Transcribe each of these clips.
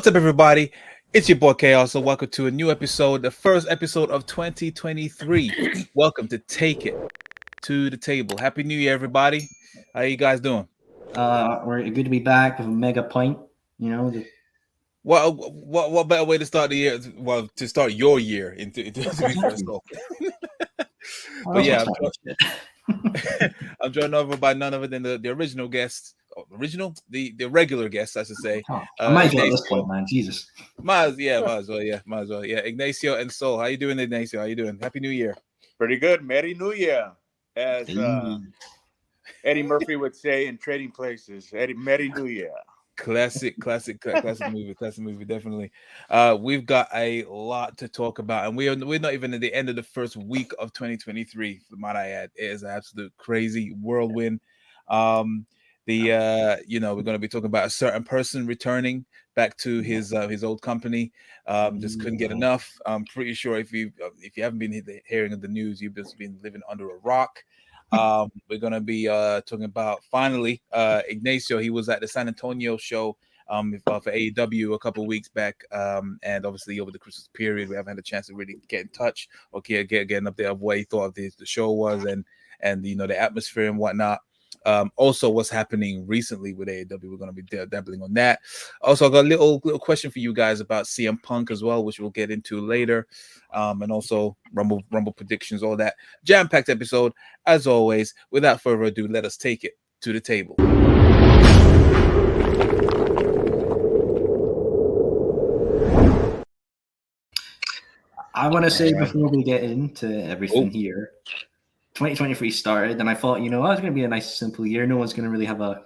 What's up, everybody? It's your boy Chaos. So welcome to a new episode, the first episode of 2023. Welcome to Take It to the Table. Happy New Year, everybody. How you guys doing? We're good to be back with a mega point. You know, What better way to start the year? Well, to start your year into to be fair. So. But yeah, I'm joined over by none other than the original guest. The regular guest, I should say. I might as well at this point, man. Jesus. Might as well. Yeah, Ignacio and Sol. How you doing, Ignacio? How you doing? Happy New Year. Pretty good. Merry New Year. As Eddie Murphy would say in Trading Places. Merry New Year. Classic movie, definitely. We've got a lot to talk about, and we're not even at the end of the first week of 2023. Might I add, it is an absolute crazy whirlwind. We're going to be talking about a certain person returning back to his old company. Just couldn't get enough. I'm pretty sure if you haven't been hearing of the news, you've just been living under a rock. We're going to be talking about finally Ignacio. He was at the San Antonio show for AEW a couple of weeks back, and obviously over the Christmas period, we haven't had a chance to really get in touch or get an update of what he thought of the show was and the atmosphere and whatnot. Also, what's happening recently with AEW, we're going to be dabbling on that. Also, I got a little question for you guys about CM Punk as well, which we'll get into later, and also Rumble predictions, all that jam-packed episode. As always, without further ado, let us take it to the table. I want to say before we get into everything here, 2023 started, and I thought, it's going to be a nice, simple year. No one's going to really have a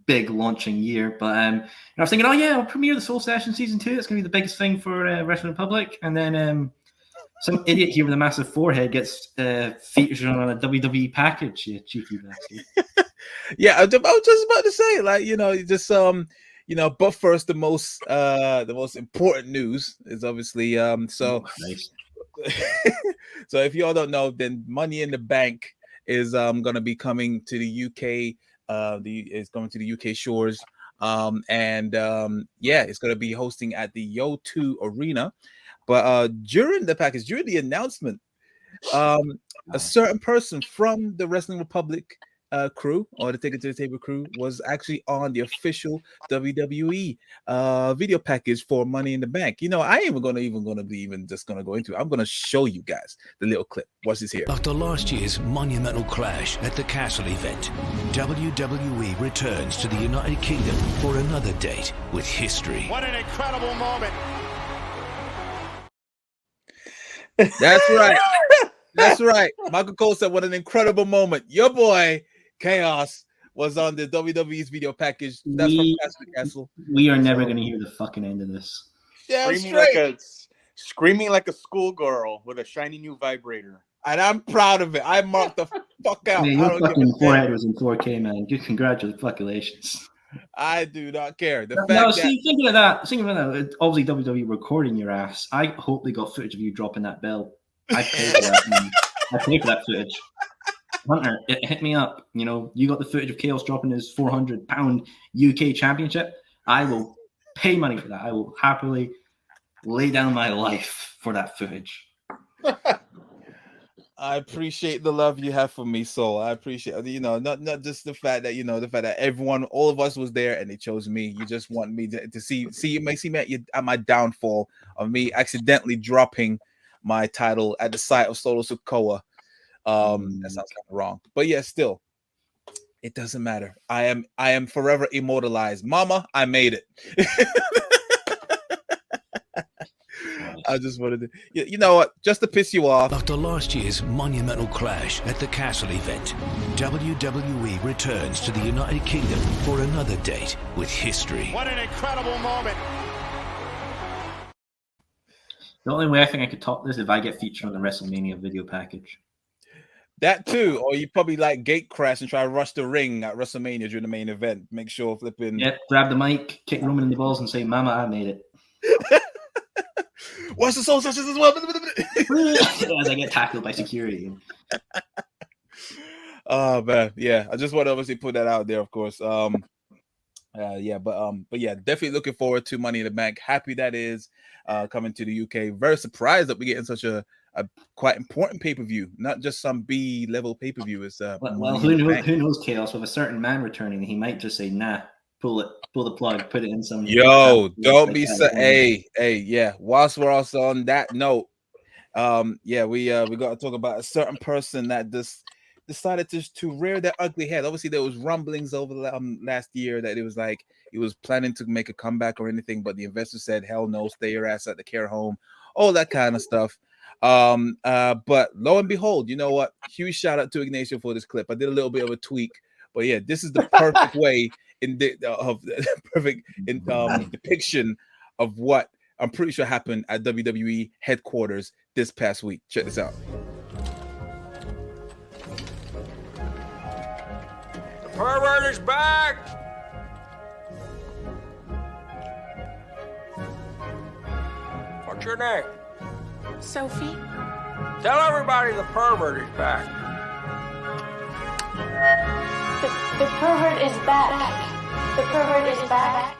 big launching year. But I was thinking, we'll premiere the Soul Session Season 2. It's going to be the biggest thing for Wrestling Republic. And then some idiot here with a massive forehead gets featured on a WWE package. You cheeky bastard. Yeah, I was just about to say, but first, the most important news is obviously Nice. So if y'all don't know, then Money in the Bank is going to be coming to the UK. It's going to the UK shores, it's going to be hosting at the Yo2 Arena. But during the announcement, a certain person from the Wrestling Republic crew, or the Take It to the Table crew, was actually on the official WWE video package for Money in the Bank. I ain't gonna go into it. I'm gonna show you guys the little clip. Watch this here. After last year's monumental clash at the Castle event, WWE returns to the United Kingdom for another date with history. What an incredible moment. That's right. That's right. Michael Cole said, what an incredible moment. Your boy Chaos was on the WWE's video package. That's from Castle to Castle. We are never going to hear the fucking end of this. Yeah, screaming like a schoolgirl with a shiny new vibrator. And I'm proud of it. I marked the fuck out. Man, your fucking forehead was in 4K, man. Good congratulations. I do not care. Thinking of that, obviously WWE recording your ass. I hope they got footage of you dropping that belt. I paid for that, man. I paid for that footage. Hunter, it hit me up. You got the footage of Chaos dropping his £400 UK championship. I will pay money for that. I will happily lay down my life for that footage. I appreciate the love you have for me, Soul. I appreciate, not just the fact that everyone, all of us was there and they chose me. You just want me to see me at my downfall of me accidentally dropping my title at the site of Solo Sikoa. That sounds kind of wrong, but yeah, still, it doesn't matter. I am forever immortalized. Mama, I made it. I just wanted to, you know what, just to piss you off. After last year's monumental clash at the Castle event, WWE returns to the United Kingdom for another date with history. What an incredible moment. The only way I think I could top this is if I get featured on the WrestleMania video package. That too, or you probably gate crash and try to rush the ring at WrestleMania during the main event. Make sure flipping. Yep, grab the mic, kick Roman in the balls, and say, "Mama, I made it." Watch the Soul Sessions as well. As I get tackled by security. Oh man, yeah. I just want to obviously put that out there, of course. But yeah, definitely looking forward to Money in the Bank. Happy that is coming to the UK. Very surprised that we're getting such a quite important pay-per-view, not just some B level pay-per-view. It's well, who knows, Chaos, with a certain man returning, he might just say, nah, pull the plug, put it in some don't be so yeah. Whilst we're also on that note, we got to talk about a certain person that just decided to rear their ugly head. Obviously, there was rumblings over last year that it was like he was planning to make a comeback or anything, but the investor said, "Hell no, stay your ass at the care home," all that kind of stuff. But lo and behold, you know what? Huge shout out to Ignacio for this clip. I did a little bit of a tweak, but yeah, this is the perfect way depiction of what I'm pretty sure happened at WWE headquarters this past week. Check this out. The pervert is back! What's your name? Sophie? Tell everybody the pervert is back. The pervert is back. The pervert is back.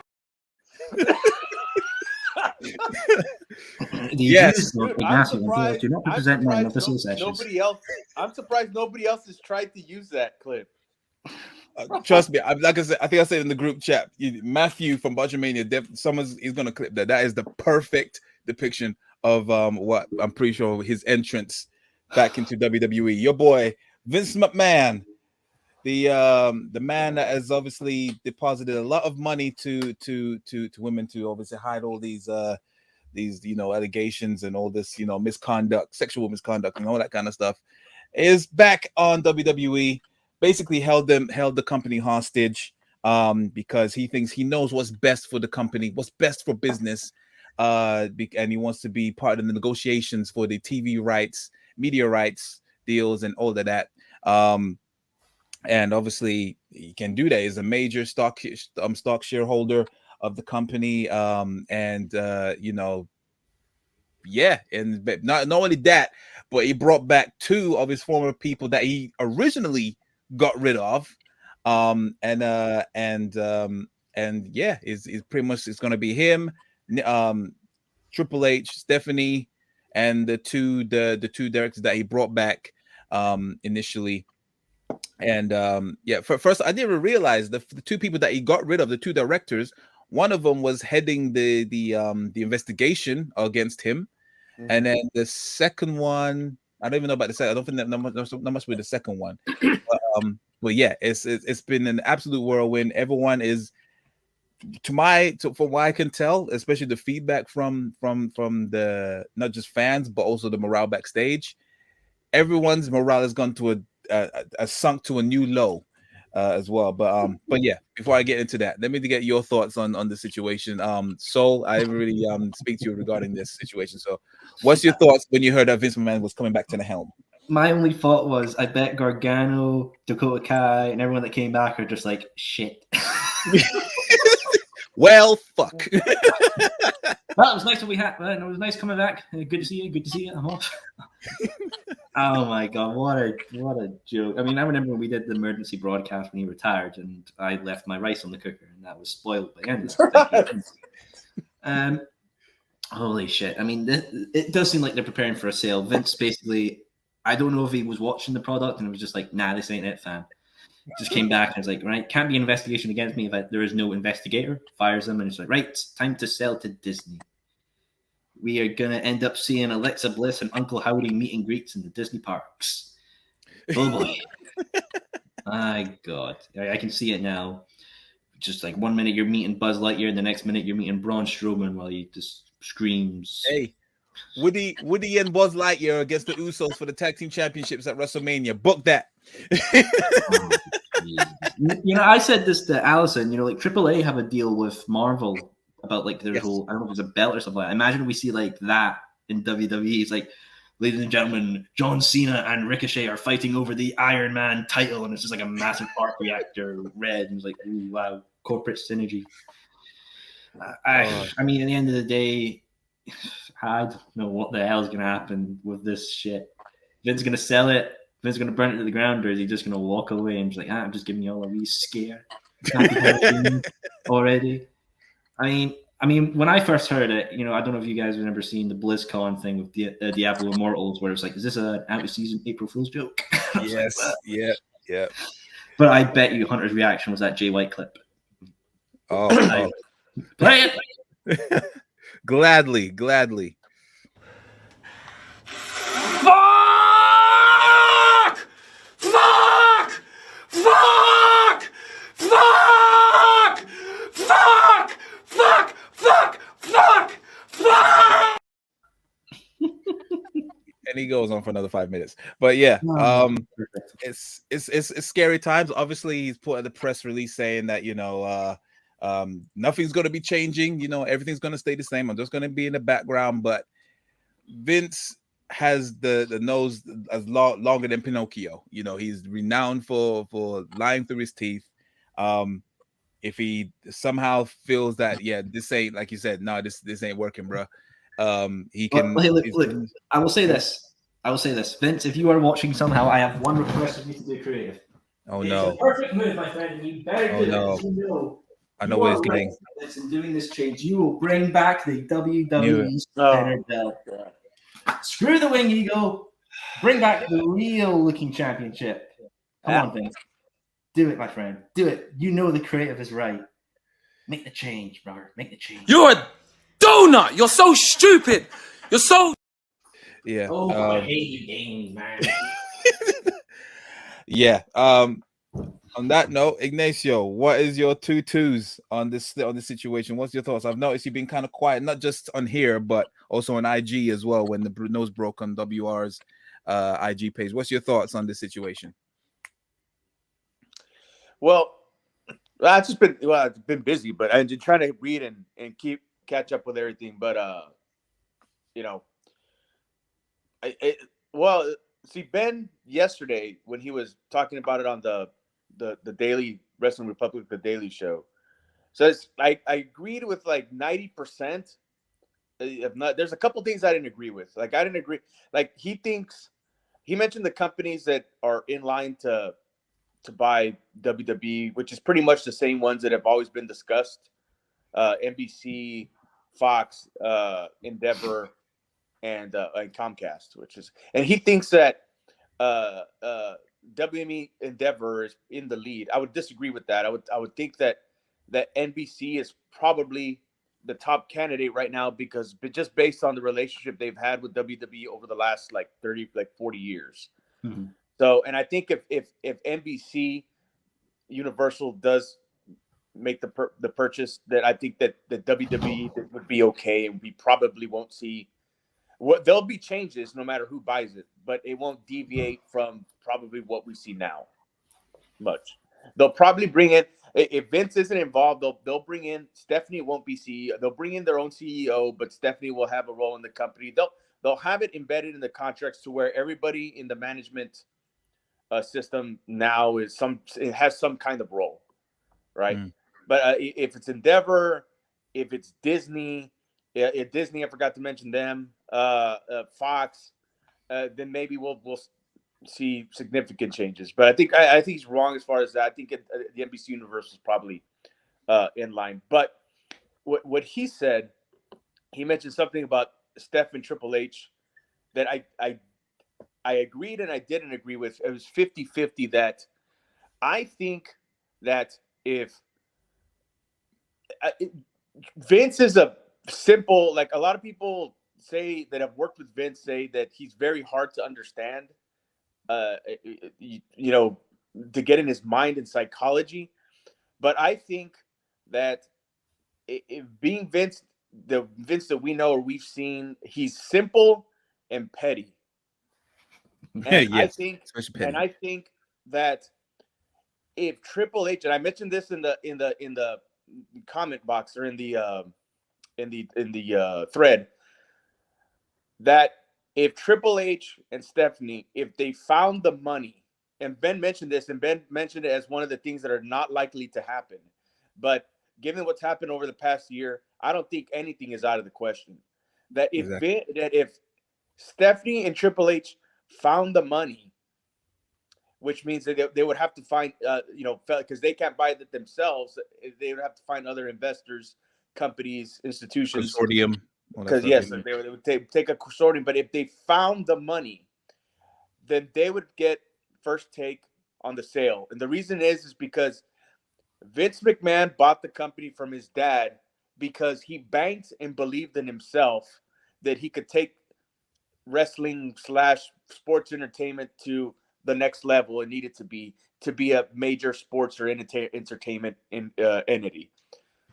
Yes. Dude, I'm surprised nobody else has tried to use that clip. Trust me, like I said, I think I said in the group chat, Matthew from Budgetmania, someone's he's gonna clip that. That is the perfect depiction of what I'm pretty sure his entrance back into WWE. Your boy Vince McMahon, the man that has obviously deposited a lot of money to women to obviously hide all these allegations and all this misconduct, sexual misconduct, and all that kind of stuff, is back on WWE. Basically held the company hostage because he knows what's best for the company, what's best for business, and he wants to be part of the negotiations for the TV rights, media rights deals, and all of that. And obviously he can do that. He's a major stock shareholder of the company, and not only that, but he brought back two of his former people that he originally got rid of, is pretty much it's going to be him, Triple H, Stephanie, and the two directors that he brought back initially. And first I didn't realize the two people that he got rid of, the two directors, one of them was heading the investigation against him, and then the second one, I don't even know about the second. I don't think that must be the second one. But yeah, it's been an absolute whirlwind. Everyone is, from what I can tell, especially the feedback from the not just fans but also the morale backstage. Everyone's morale has gone to a sunk to a new low as well. But yeah, before I get into that, let me get your thoughts on the situation. Sol, I really speak to you regarding this situation. So, what's your thoughts when you heard that Vince McMahon was coming back to the helm? My only thought was, I bet Gargano, Dakota Kai, and everyone that came back are just like, shit. Well, fuck. Well, it was nice that we had. It was nice coming back. Good to see you. Good to see you. I'm off. Oh my god, what a joke! I mean, I remember when we did the emergency broadcast when he retired, and I left my rice on the cooker, and that was spoiled by the end. Holy shit! I mean, it does seem like they're preparing for a sale. Vince basically, I don't know if he was watching the product and was just like, nah, this ain't it, fam. Just came back and was like, right, can't be an investigation against me if there is no investigator. Fires them, and it's like, right, time to sell to Disney. We are going to end up seeing Alexa Bliss and Uncle Howdy meet and greets in the Disney parks. Oh boy. My God. I can see it now. Just like 1 minute you're meeting Buzz Lightyear and the next minute you're meeting Braun Strowman while he just screams. Hey, Woody and Buzz Lightyear against the Usos for the tag team championships at WrestleMania. Book that. I said this to Allison, like AAA have a deal with Marvel about like their whole, I don't know if it's a belt or something like that. Imagine we see like that in WWE. It's like, ladies and gentlemen, John Cena and Ricochet are fighting over the Iron Man title, and it's just like a massive arc reactor red, and it's like, ooh, wow, corporate synergy. I mean, at the end of the day, I don't know what the hell is going to happen with this shit. Vince's going to sell it. Vince's going to burn it to the ground, or is he just going to walk away and be like, I'm just giving you all a wee scare? Happy Halloween already. I mean, when I first heard it, you know, I don't know if you guys remember seeing the BlizzCon thing with Diablo Immortals, where it's like, is this an out-of-season April Fool's joke? Yes. Like, yeah. But I bet you Hunter's reaction was that Jay White clip. Oh. Play it. Gladly. Fuck! Fuck! Fuck! Fuck! Fuck! Fuck! Fuck! Fuck! Fuck! And he goes on for another 5 minutes. But yeah, it's scary times. Obviously, he's put in the press release saying that, you know, nothing's going to be changing. You know, everything's going to stay the same. I'm just going to be in the background. But Vince has the nose as longer than Pinocchio. You know, he's renowned for lying through his teeth. If he somehow feels that, yeah, this ain't, like you said, no, this ain't working, bro. He can. Well, hey, look, I will say this. Vince, if you are watching somehow, I have one request of you to do creative. Oh it's no! A perfect move, my friend, and you better do it. You know, I know what he's getting. And doing this change, you will bring back the WWE Center belt. Screw the wing ego. Bring back the real looking championship. Come on, Vince. Do it, my friend. Do it. You know the creative is right. Make the change, brother. Make the change. You're a donut. You're so stupid. You're so. Yeah. Oh, I hate you, games, man. Yeah. On that note, Ignacio, what is your 2-2s on this situation? What's your thoughts? I've noticed you've been kind of quiet, not just on here, but also on IG as well. When the nose broke on WR's IG page, what's your thoughts on this situation? Well, I've just been busy, but I've been trying to read and catch up with everything. But you know, see, Ben yesterday when he was talking about it on the Daily Wrestling Republic, the Daily Show, says I agreed with like 90%. If not, there's a couple things I didn't agree with. Like I didn't agree. Like he mentioned the companies that are in line to buy WWE, which is pretty much the same ones that have always been discussed: NBC, Fox, Endeavor, and Comcast. And he thinks that WME Endeavor is in the lead. I would disagree with that. I would think that NBC is probably the top candidate right now because just based on the relationship they've had with WWE over the last 40 years. Mm-hmm. So, and I think if NBC Universal does make the purchase, that I think that the WWE would be okay, and we probably won't see. There'll be changes no matter who buys it, but it won't deviate from probably what we see now. Much. They'll probably bring in, if Vince isn't involved, they'll bring in Stephanie. Won't be CEO. They'll bring in their own CEO, but Stephanie will have a role in the company. They'll have it embedded in the contracts to where everybody in the management system now it has some kind of role, right? But if it's Endeavor, if it's Disney, if Disney, I forgot to mention them, Fox, then maybe we'll see significant changes. But I think he's wrong as far as that. I think the NBC universe is probably in line. But what he said, he mentioned something about Steph and Triple H that I agreed and I didn't agree with. It was 50-50 that I think that if Vince is a simple, like a lot of people say that have worked with Vince say that he's very hard to understand, you know, to get in his mind and psychology. But I think that if being Vince, the Vince that we know or we've seen, he's simple and petty. And Yes, I think that if Triple H, and I mentioned this in the comment box or in the thread, that if Triple H and Stephanie, if they found the money, and Ben mentioned this, and Ben mentioned it as one of the things that are not likely to happen, but given what's happened over the past year, I don't think anything is out of the question. That if Stephanie and Triple H found the money, which means that they would have to find, because they can't buy it themselves. They would have to find other investors, companies, institutions. Consortium. Because yes, they would take a consortium. But if they found the money, then they would get first take on the sale. And the reason is because Vince McMahon bought the company from his dad because he banked and believed in himself that he could take wrestling / sports entertainment to the next level it needed to be a major sports or entertainment entity.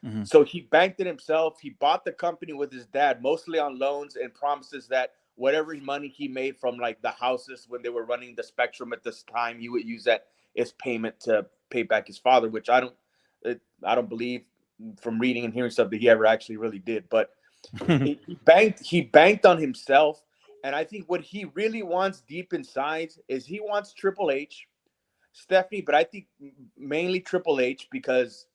Mm-hmm. So he banked it himself. He bought the company with his dad, mostly on loans, and promises that whatever money he made from like the houses when they were running the Spectrum at this time, he would use that as payment to pay back his father, which I don't believe from reading and hearing stuff that he ever actually really did. But he banked on himself. And I think what he really wants deep inside is he wants Triple H, Stephanie, but I think mainly Triple H because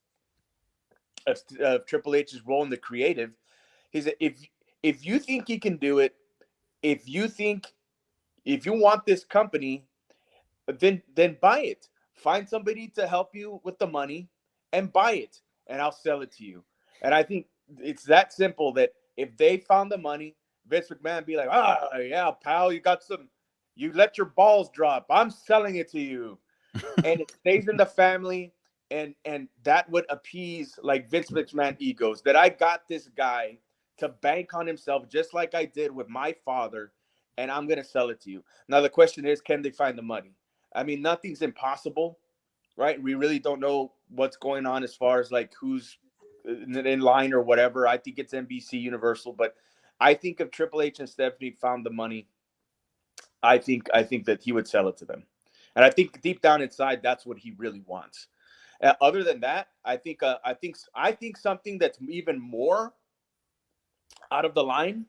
of Triple H's role in the creative. He said, if you think he can do it, if you want this company, then buy it. Find somebody to help you with the money and buy it, and I'll sell it to you. And I think it's that simple that if they found the money, Vince McMahon be like, yeah, pal, you let your balls drop. I'm selling it to you. And it stays in the family. And that would appease like Vince McMahon egos that I got this guy to bank on himself just like I did with my father, and I'm going to sell it to you. Now, the question is, can they find the money? I mean, nothing's impossible, right? We really don't know what's going on as far as like who's in line or whatever. I think it's NBC Universal, but I think if Triple H and Stephanie found the money, I think that he would sell it to them. And I think deep down inside, that's what he really wants. Other than that, I think something that's even more out of the line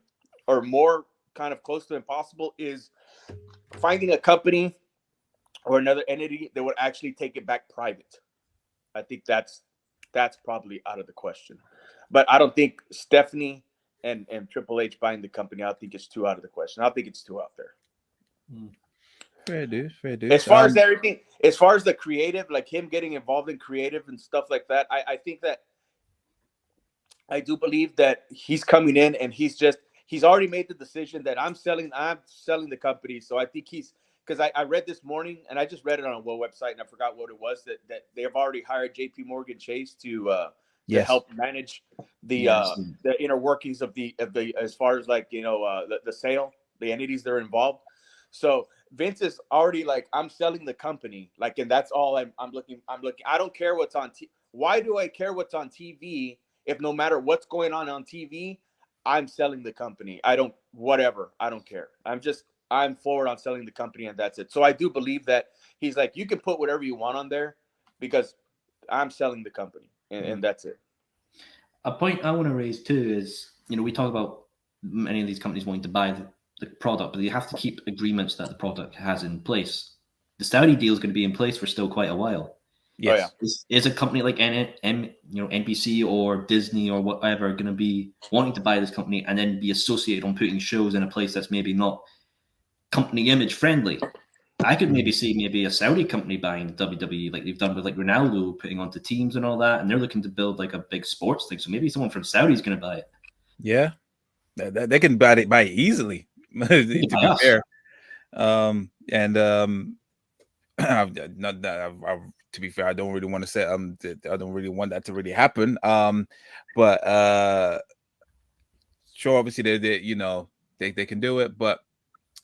or more kind of close to impossible is finding a company or another entity that would actually take it back private. I think that's probably out of the question. But I don't think Stephanie and Triple H buying the company, I think it's too out of the question. I think it's too out there. Fair dude. As far as everything, as far as the creative, like him getting involved in creative and stuff like that, I think that I do believe that he's coming in and he's already made the decision that I'm selling the company. So I think because I read this morning and I just read it on a website and I forgot what it was that they have already hired JP Morgan Chase to help manage the inner workings of the as far as like the sale, the entities that are involved. So Vince is already like, I'm selling the company, like, and that's all I'm looking. I don't care what's on TV. Why do I care what's on TV if no matter what's going on TV, I'm selling the company? I don't care. I'm forward on selling the company and that's it. So I do believe that he's like, you can put whatever you want on there because I'm selling the company and that's it. A point I want to raise too is, we talk about many of these companies wanting to buy the product, but you have to keep agreements that the product has in place. The Saudi deal is going to be in place for still quite a while. Yes. Is a company like NBC or Disney or whatever going to be wanting to buy this company and then be associated on putting shows in a place that's maybe not company image friendly? I could maybe see a Saudi company buying WWE like they've done with like Ronaldo putting onto teams and all that, and they're looking to build like a big sports thing. So maybe someone from Saudi is going to buy it. Yeah, they can buy it easily. To be fair, to be fair, I don't really want to say I don't really want that to really happen. But sure, obviously they can do it, but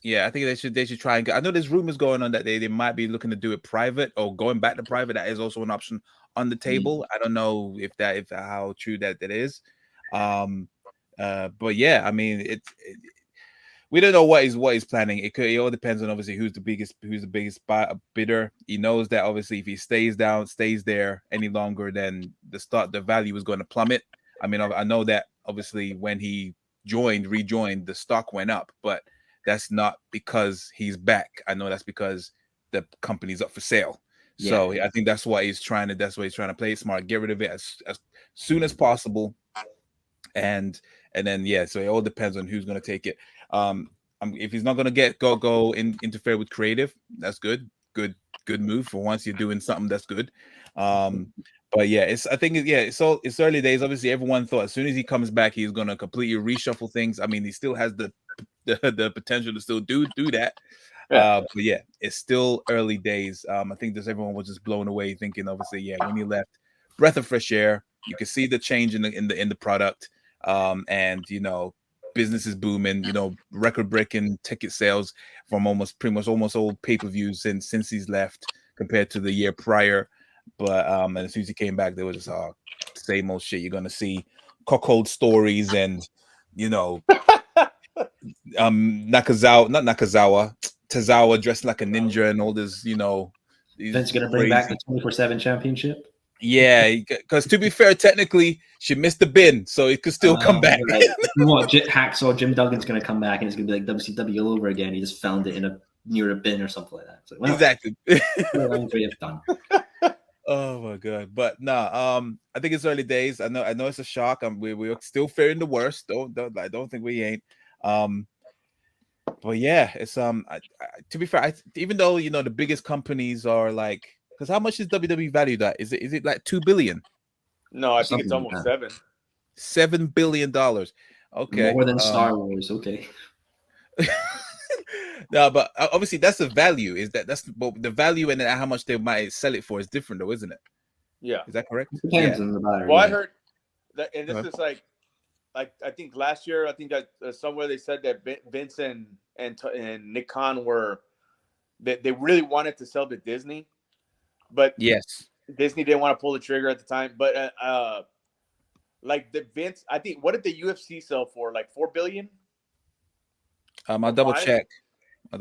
yeah, I think they should try and I know there's rumors going on that they might be looking to do it private or going back to private. That is also an option on the table. I don't know if how true that is. But yeah, I mean we don't know what he's planning. It all depends on obviously who's the biggest bidder. He knows that obviously if he stays there any longer, then the value is going to plummet. I mean, I know that obviously when he rejoined, the stock went up, but that's not because he's back. I know that's because the company's up for sale. Yeah. So I think that's why he's trying to play it smart, get rid of it as soon as possible. And then so it all depends on who's going to take it. If he's not going to go interfere with creative, that's good good move for once. You're doing something that's good. But yeah, it's early days. Obviously, everyone thought as soon as he comes back, he's gonna completely reshuffle things. I mean, he still has the potential to still do that. But yeah, it's still early days. I think just everyone was just blown away, thinking obviously, yeah, when he left, breath of fresh air. You can see the change in the product, and business is booming. Record breaking ticket sales from almost all pay-per-views since he's left compared to the year prior. But and as soon as he came back, there was just same old shit. You're gonna see cuckold stories and Tazawa dressed like a ninja and all this, Vince gonna bring back the 24/7 championship. Yeah, because to be fair, technically she missed the bin, so it could still come back. Right. What Hacksaw Jim Duggan's gonna come back and it's gonna be like WCW all over again. He just found it near a bin or something like that. So, exactly. Done. Oh my god! But I think it's early days. I know it's a shock. We're still fearing the worst. I don't think we ain't. But yeah, it's to be fair, even though the biggest companies are like, because how much is WWE valued at? Is it like $2 billion? No, I think it's almost $7 billion. Okay, more than Star Wars. Okay. No, but obviously that's the value. That's the value, and how much they might sell it for is different, though, isn't it? Yeah, is that correct? Depends on the buyer. Well, I heard that, and this is like I think last year, I think that somewhere they said that Vince and Nick Khan they really wanted to sell to Disney, but yes, Disney didn't want to pull the trigger at the time. But like the Vince, I think, what did the UFC sell for? Like $4 billion. I'll double check. One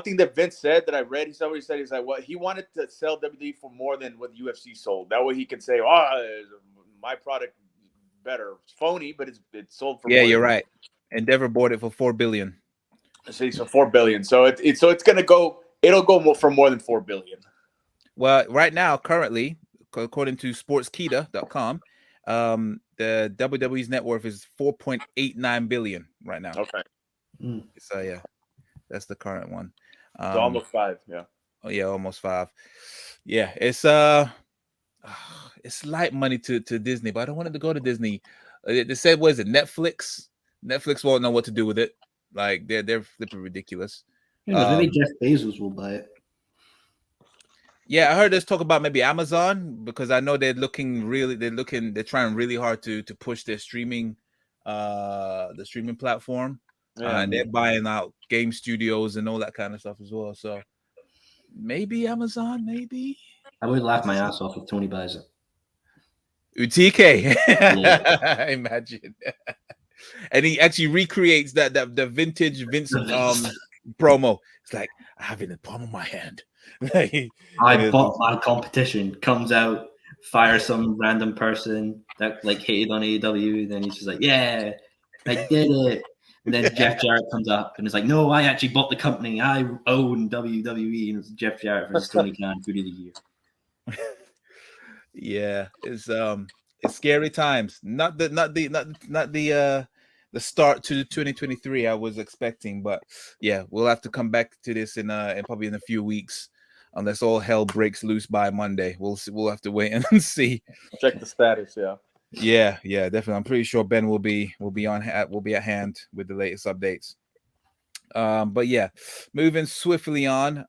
thing that Vince said that I read, somebody said, he's like, what he wanted to sell WWE for more than what UFC sold. That way he can say, my product better. It's phony, but it's sold for. Yeah, you're right. Endeavor bought it for $4 billion. So $4 billion. So it's gonna go. It'll go for more than $4 billion. Well, right now, currently, according to Sportskeeda.com, the WWE's net worth is $4.89 billion right now. Okay. So yeah, that's the current one. So almost 5. Yeah. Oh yeah, almost 5. Yeah, it's light money to Disney, but I don't want it to go to Disney. They said, what is it? Netflix won't know what to do with it. Like they're flipping ridiculous. Maybe Jeff Bezos will buy it. Yeah, I heard there's talk about maybe Amazon, because I know they're trying really hard to push their streaming, the streaming platform. Yeah. And they're buying out game studios and all that kind of stuff as well. So maybe Amazon, maybe. I would laugh my ass off if Tony buys it. UTK. Yeah. Imagine. And he actually recreates the vintage Vince promo. It's like, I have it in the palm of my hand. I bought my competition, comes out, fires some random person that like hated on AEW, and then he's just like, yeah, I did it. And then Jeff Jarrett comes up and is like, no, I actually bought the company. I own WWE. And it's Jeff Jarrett versus Tony Khan, Food of the Year. Yeah, it's scary times. Not the start to 2023 I was expecting, but yeah, we'll have to come back to this in probably in a few weeks, unless all hell breaks loose by Monday. We'll see. We'll have to wait and see. Check the status. Yeah, definitely. I'm pretty sure Ben will be at hand with the latest updates. But yeah, moving swiftly on.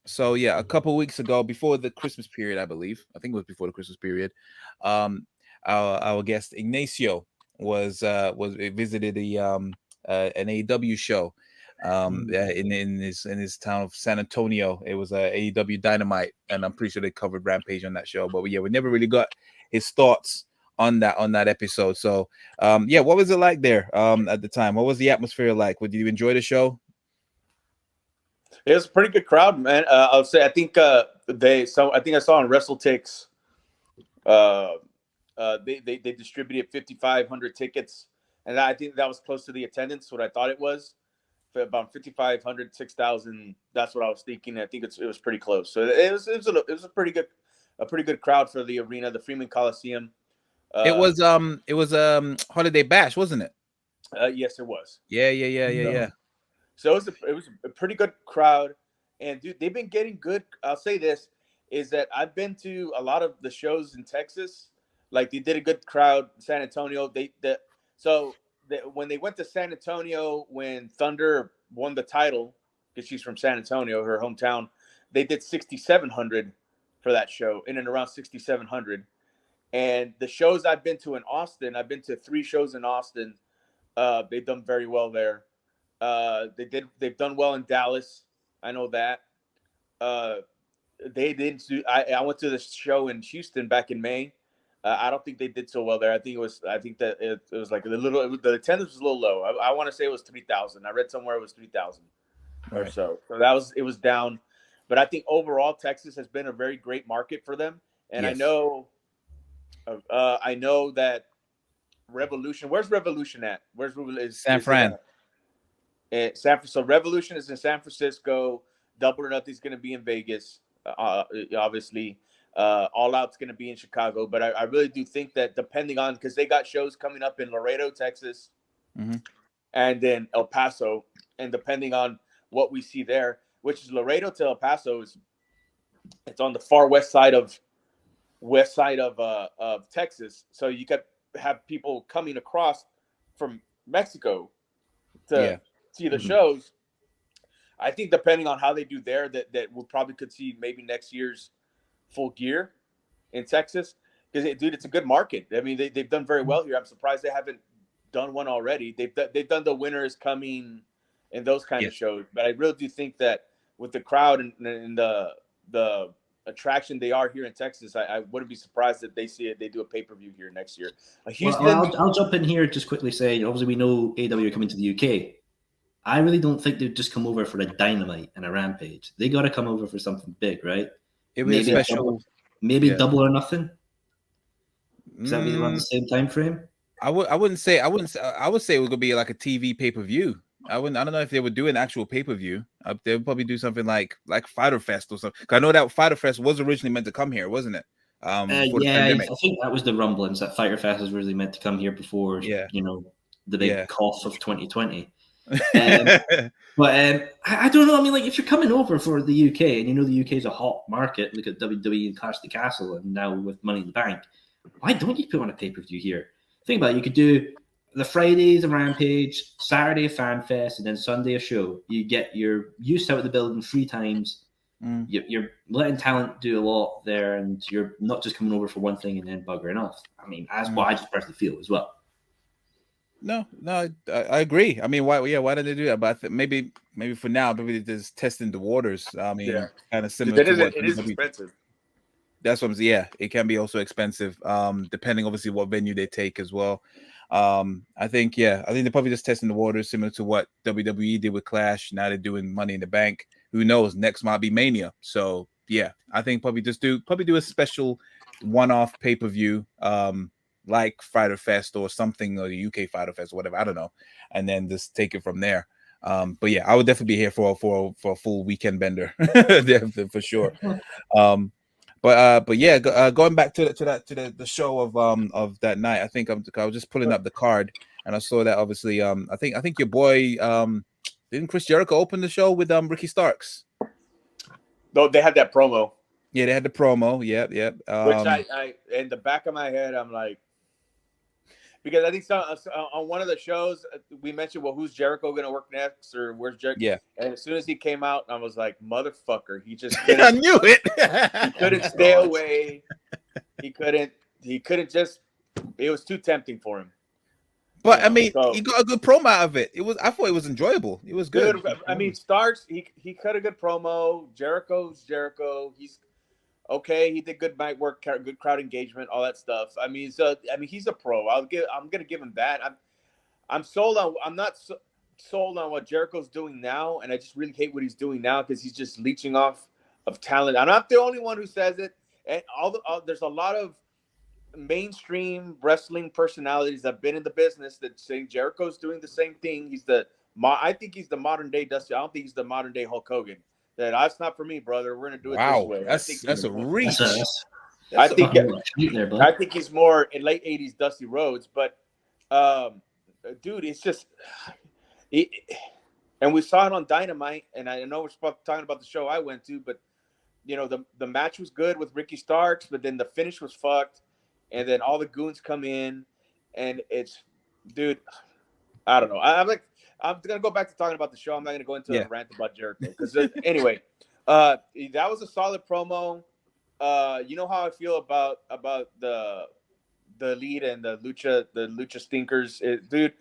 So yeah, a couple weeks ago, before the Christmas period, I think it was before the Christmas period, our guest Ignacio was visited an AEW show in his town of San Antonio. It was a AEW Dynamite, and I'm pretty sure they covered Rampage on that show. But yeah, we never really got his thoughts on that episode. So yeah, what was it like there at the time? What was the atmosphere like? Did you enjoy the show? It was a pretty good crowd, man. I'll say I think I saw on WrestleTix they distributed 5,500 tickets, and I think that was close to the attendance what I thought it was. For about 5,500, 6,000. That's what I was thinking. I think it was pretty close. So it was a pretty good crowd for the arena, the Freeman Coliseum. It was Holiday Bash, wasn't it? Yes, it was. Yeah. So it was a pretty good crowd, and dude, they've been getting good. I'll say this is that I've been to a lot of the shows in Texas. Like they did a good crowd. San Antonio. When they went to San Antonio when Thunder won the title, because she's from San Antonio, her hometown, they did 6,700 for that show, in and around 6,700. And the shows I've been to in Austin, I've been to 3 shows in Austin. They've done very well there. They've done well in Dallas. I know that. They didn't do. I went to this show in Houston back in May. I don't think they did so well there. I think that it was like the attendance was a little low. I want to say it was 3,000. I read somewhere it was 3,000 or so. So it was down. But I think overall Texas has been a very great market for them. And yes. I know that Revolution. Where's Revolution at? San Fran? So Revolution is in San Francisco. Double or Nothing's going to be in Vegas. Obviously, All Out's going to be in Chicago. But I really do think that depending on, because they got shows coming up in Laredo, Texas, and then El Paso, and depending on what we see there, which is Laredo to El Paso, it's on the far west side of Texas. So you could have people coming across from Mexico to see the shows. I think depending on how they do there, that we'll probably could see maybe next year's Full Gear in Texas, because dude, it's a good market. I mean, they've done very well here. I'm surprised they haven't done one already. They've done the Winter is Coming and those kind of shows, but I really do think that with the crowd and the attraction they are here in Texas, I wouldn't be surprised if they do a pay-per-view here next year. Houston. Well, I'll jump in here just quickly saying, obviously we know AEW are coming to the UK. I really don't think they'd just come over for a Dynamite and a Rampage. They got to come over for something big, right? It was special. Double or Nothing. Does that mean around the same time frame? I would say it was gonna be like a TV pay-per-view. I don't know if they would do an actual pay-per-view. They would probably do something like Fyter Fest or something. Cause I know that Fyter Fest was originally meant to come here, wasn't it? I think that was the rumblings that Fyter Fest was really meant to come here before, the big cough of 2020. But I don't know. I mean, like, if you're coming over for the UK and you know the UK is a hot market, look at WWE and Clash of the Castle, and now with Money in the Bank, why don't you put on a pay-per-view here? Think about it. You could do the Fridays a Rampage, Saturday a Fan Fest, and then Sunday a show. You get your use out of the building 3 times. You're letting talent do a lot there, and you're not just coming over for one thing and then buggering off. I mean, that's what I just personally feel as well. No, I agree. I mean, why did they do that? But I think maybe for now, maybe they're just testing the waters. I mean, kind of similar. It is expensive. That's what I'm saying. Yeah, it can be also expensive, depending obviously what venue they take as well. I think they're probably just testing the waters, similar to what WWE did with Clash. Now they're doing Money in the Bank. Who knows? Next might be Mania. So yeah, I think probably do a special one-off pay-per-view, like Fyter Fest or something, or the UK Fyter Fest, or whatever. I don't know, and then just take it from there. But yeah, I would definitely be here for a full weekend bender, for sure. But yeah, going back to the show of that night, I think I was just pulling up the card and I saw that obviously I think your boy didn't Chris Jericho open the show with Ricky Starks? No, they had that promo. Yeah, they had the promo. Yep. Which I in the back of my head, I'm like, because I think on one of the shows we mentioned, well, who's Jericho going to work next, or where's Jericho? Yeah. And as soon as he came out, I was like, motherfucker, he just I knew it. He couldn't stay away. He couldn't just. It was too tempting for him. But I mean, he got a good promo out of it. I thought it was enjoyable. It was good. I mean, Starks, he cut a good promo. Jericho's Jericho. He's okay. He did good mic work, good crowd engagement, all that stuff. I mean, he's a pro. I'm gonna give him that. I'm sold on. I'm not sold on what Jericho's doing now, and I just really hate what he's doing now because he's just leeching off of talent. I'm not the only one who says it, and there's a lot of mainstream wrestling personalities that have been in the business that saying Jericho's doing the same thing. I think he's the modern day Dusty. I don't think he's the modern day Hulk Hogan. That's not for me, brother. We're gonna do it this way. That's a reach. I think he's more in late 80s Dusty Rhodes, but dude, it's just and we saw it on Dynamite. And I know we're talking about the show I went to, but you know, the match was good with Ricky Starks, but then the finish was fucked, and then all the goons come in, and it's, dude, I don't know. I'm gonna go back to talking about the show. I'm not gonna go into a rant about Jericho because anyway, that was a solid promo. You know how I feel about the Elite and the Lucha Stinkers, dude.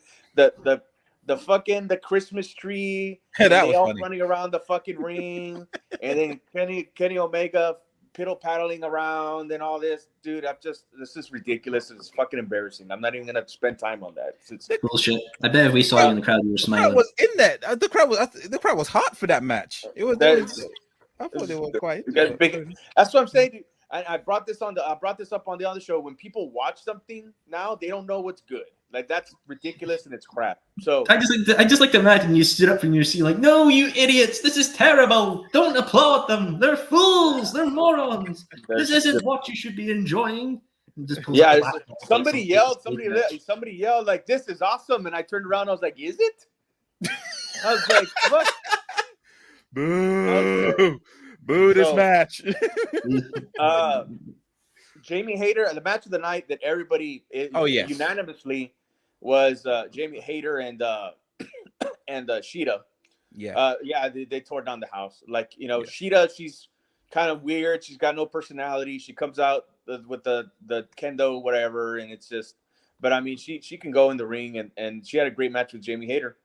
The fucking the Christmas tree, and that they was all funny. running around the fucking ring, and then Kenny Omega piddle paddling around and all this, dude. This is ridiculous. It's fucking embarrassing. I'm not even gonna spend time on that. It's bullshit. I bet if we saw you in the crowd, you were smiling. The crowd was in that. The crowd was hot for that match. I thought they were quite. That's what I'm saying, dude. I brought this up on the other show. When people watch something now, they don't know what's good. Like, that's ridiculous and it's crap. So I just like to imagine you stood up from your seat like, no, you idiots, this is terrible. Don't applaud them. They're fools. They're morons. This isn't what you should be enjoying. Somebody yelled like, this is awesome. And I turned around, I was like, is it? I was like, what? Boo. Boo this match. Jamie Hayter, the match of the night that everybody unanimously was Jamie Hayter and Sheeta. They tore down the house. Like, you know, Sheeta, she's kind of weird. She's got no personality. She comes out with the kendo whatever, and it's just. But I mean, she can go in the ring, and she had a great match with Jamie Hayter.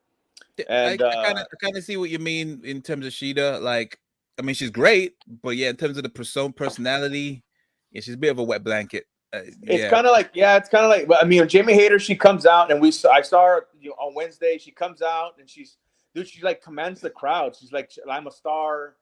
And I kind of see what you mean in terms of Sheeta. Like, I mean, she's great, but in terms of the personality, she's a bit of a wet blanket. It's kind of like, I mean, Jamie Hayter, she comes out, and I saw her on Wednesday. She comes out, and she like commands the crowd. She's like, I'm a star.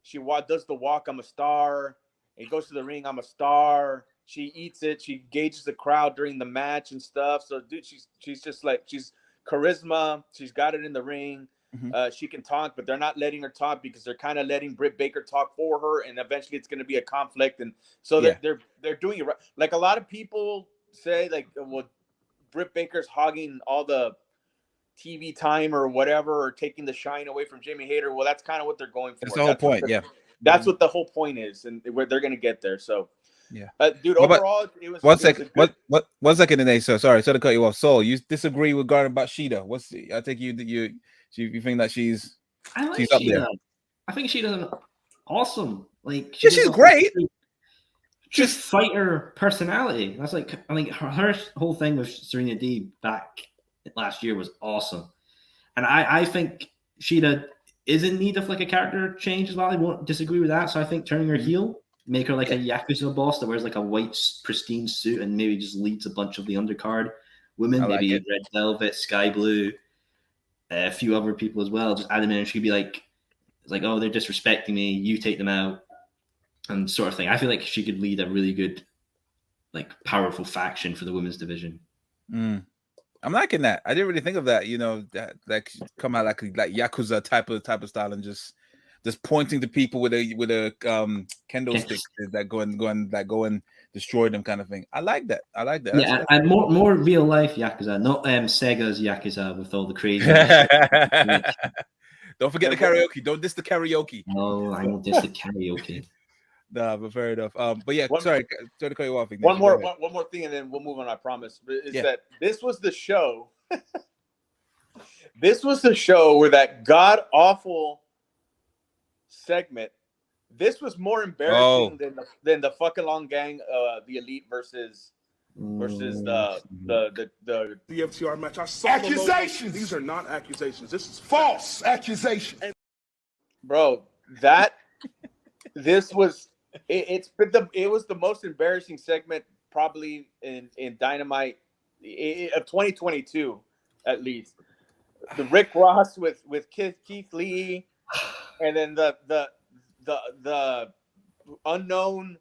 She does the walk, I'm a star. And goes to the ring, I'm a star. She eats it. She gauges the crowd during the match and stuff. So, dude, she's just like, she's charisma. She's got it in the ring. Mm-hmm. She can talk, but they're not letting her talk because they're kind of letting Britt Baker talk for her, and eventually it's going to be a conflict. And so they're doing it right. Like, a lot of people say, like, well, Britt Baker's hogging all the TV time or whatever, or taking the shine away from Jamie Hayter. Well, that's kind of what they're going for. That's the whole point. That's what the whole point is, and where they're going to get there. So. Yeah, dude. Overall, it was one second. One second, Danae. So sorry to cut you off. So you disagree with Garden about Sheeta? I think you think that she's she's up there. I think Sheeta's awesome. Like, she's great. Just fighter personality. That's like, I think her whole thing with Serena Deeb back last year was awesome, and I think Sheeta is in need of like a character change as well. I won't disagree with that. So I think turning her heel. Make her like a Yakuza boss that wears like a white pristine suit and maybe just leads a bunch of the undercard women, maybe Red Velvet, Sky Blue, a few other people as well. Just add them in, and she'd be like, "It's like, oh, they're disrespecting me. You take them out," and sort of thing. I feel like she could lead a really good, like, powerful faction for the women's division. I'm liking that. I didn't really think of that. You know, that come out like Yakuza type of style and just pointing to people with a kendo stick that go and destroy them, kind of thing. I like that. Yeah, and more real life Yakuza, not Sega's Yakuza with all the crazy. Don't forget the karaoke. Don't diss the karaoke. No, I won't diss the karaoke. Nah, but fair enough. But yeah, sorry to cut you off. One more thing, and then we'll move on. I promise. That this was the show. This was the show where that god awful segment. This was more embarrassing than the fucking long gang, the Elite versus the FTR match. I saw accusations. These are not accusations. This is false accusation. Bro, this was it was the most embarrassing segment probably in Dynamite of 2022 at least. The Rick Ross with Keith Lee, and then the unknown.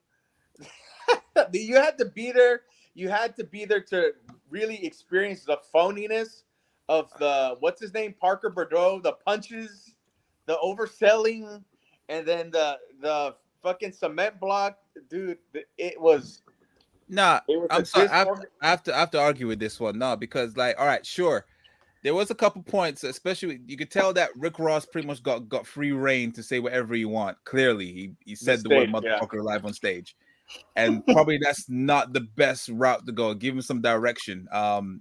You had to be there. You had to be there to really experience the phoniness of the what's his name, Parker Bordeaux, the punches, the overselling, and then the fucking cement block, dude. It was. Nah, I'm sorry. I have to argue with this one. No, because, like, all right, sure. there was a couple points, especially you could tell that Rick Ross pretty much got free reign to say whatever you want. Clearly, he said the word motherfucker live on stage, and probably that's not the best route to go. Give him some direction.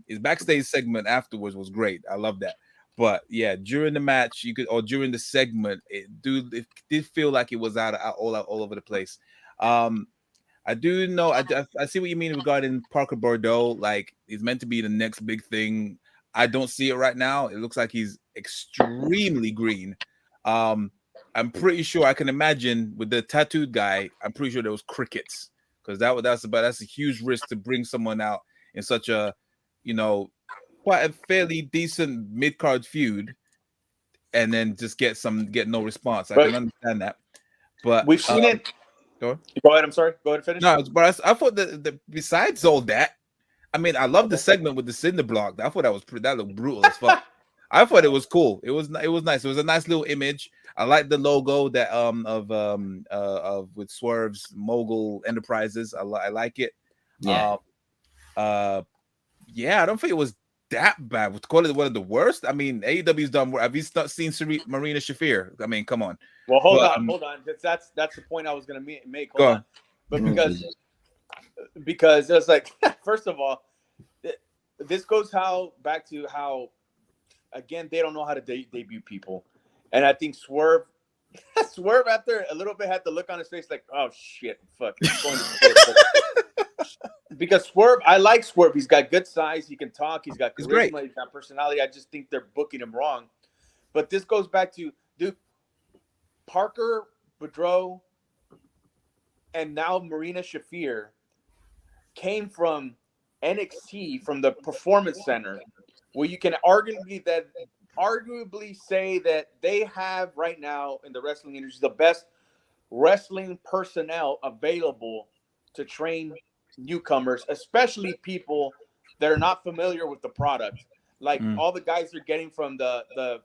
His backstage segment afterwards was great. I love that. But yeah, during the match, during the segment, it did feel like it was all over the place. I do know. I see what you mean regarding Parker Bordeaux. Like, he's meant to be the next big thing. I don't see it right now. It looks like he's extremely green. I'm pretty sure I can imagine with the tattooed guy. I'm pretty sure there was crickets, because that's a huge risk to bring someone out in such a, quite a fairly decent mid card feud, and then just get no response. I can understand that, but we've seen it. Go ahead. I'm sorry. Go ahead and finish. No, but I thought that besides all that, I mean, I love the segment with the cinder block. I thought that looked brutal as fuck. I thought it was cool. It was nice. It was a nice little image. I like the logo that of with Swerve's Mogul Enterprises. I like it. Yeah. Yeah. I don't think it was that bad. Would call it one of the worst. I mean, AEW's done. Have you seen Marina Shafir? I mean, come on. Well, hold on. That's the point I was gonna make. Hold on. But because it's like, first of all, this goes back to how, again, they don't know how to debut people, and I think Swerve after a little bit had the look on his face like, oh shit, fuck. Because Swerve, I like Swerve. He's got good size. He can talk. He's got charisma. He's got personality. I just think they're booking him wrong. But this goes back to, dude, Parker Boudreaux and now Marina Shafir came from NXT, from the Performance Center, where you can arguably say that they have right now in the wrestling industry the best wrestling personnel available to train newcomers, especially people that are not familiar with the product. Like all the guys they're getting from the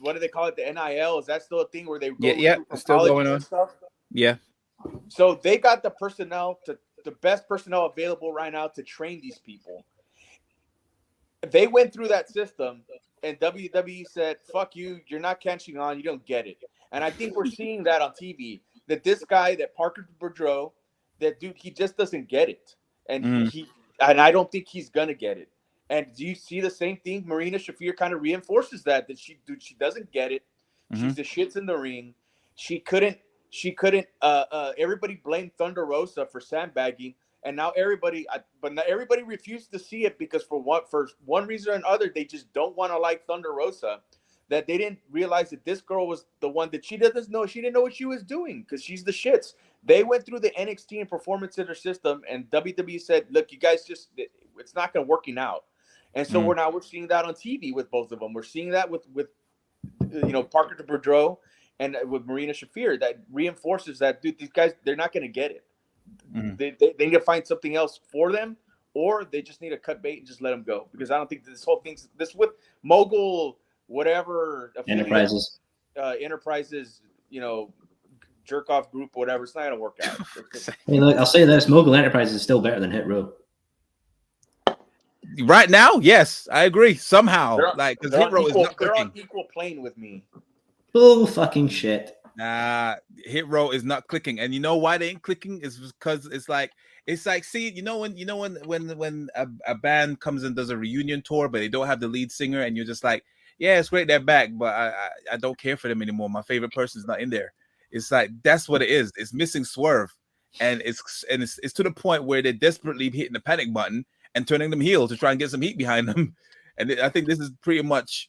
what do they call it? The NIL? Is that still a thing where they go it's still going on? Stuff? Yeah. So they got the best personnel available right now to train these people. They went through that system, and WWE said, "Fuck you! You're not catching on. You don't get it." And I think we're seeing that on TV. That this guy, that Parker Boudreaux, that dude, he just doesn't get it, and I don't think he's gonna get it. And do you see the same thing? Marina Shafir kind of reinforces that she doesn't get it. She's the shits in the ring. She couldn't. Everybody blamed Thunder Rosa for sandbagging, and now everybody refused to see it because for one reason or another, they just don't want to like Thunder Rosa. That they didn't realize that this girl was the one that she didn't know what she was doing, because she's the shits. They went through the NXT and Performance Center system, and WWE said, "Look, you guys it's not going to working out." And so we're seeing that on TV with both of them. We're seeing that with Parker Boudreaux and with Marina Shafir. That reinforces that, dude, these guys, they're not going to get it. They need to find something else for them, or they just need to cut bait and just let them go. Because I don't think this whole thing's with Mogul, whatever Enterprises, jerk off group, whatever. It's not going to work out. Hey, look, I'll say this: Mogul Enterprises is still better than Hit Row. Right now, yes, I agree. Somehow, because Hit Row is not clicking. They're on equal plane with me. Bull fucking shit. Nah, Hit Row is not clicking, and you know why they ain't clicking? Is because it's like see, when a band comes and does a reunion tour, but they don't have the lead singer, and you're just like, yeah, it's great they're back, but I don't care for them anymore. My favorite person's not in there. It's like that's what it is. It's missing Swerve, and it's to the point where they're desperately hitting the panic button and turning them heel to try and get some heat behind them. And I think this is pretty much,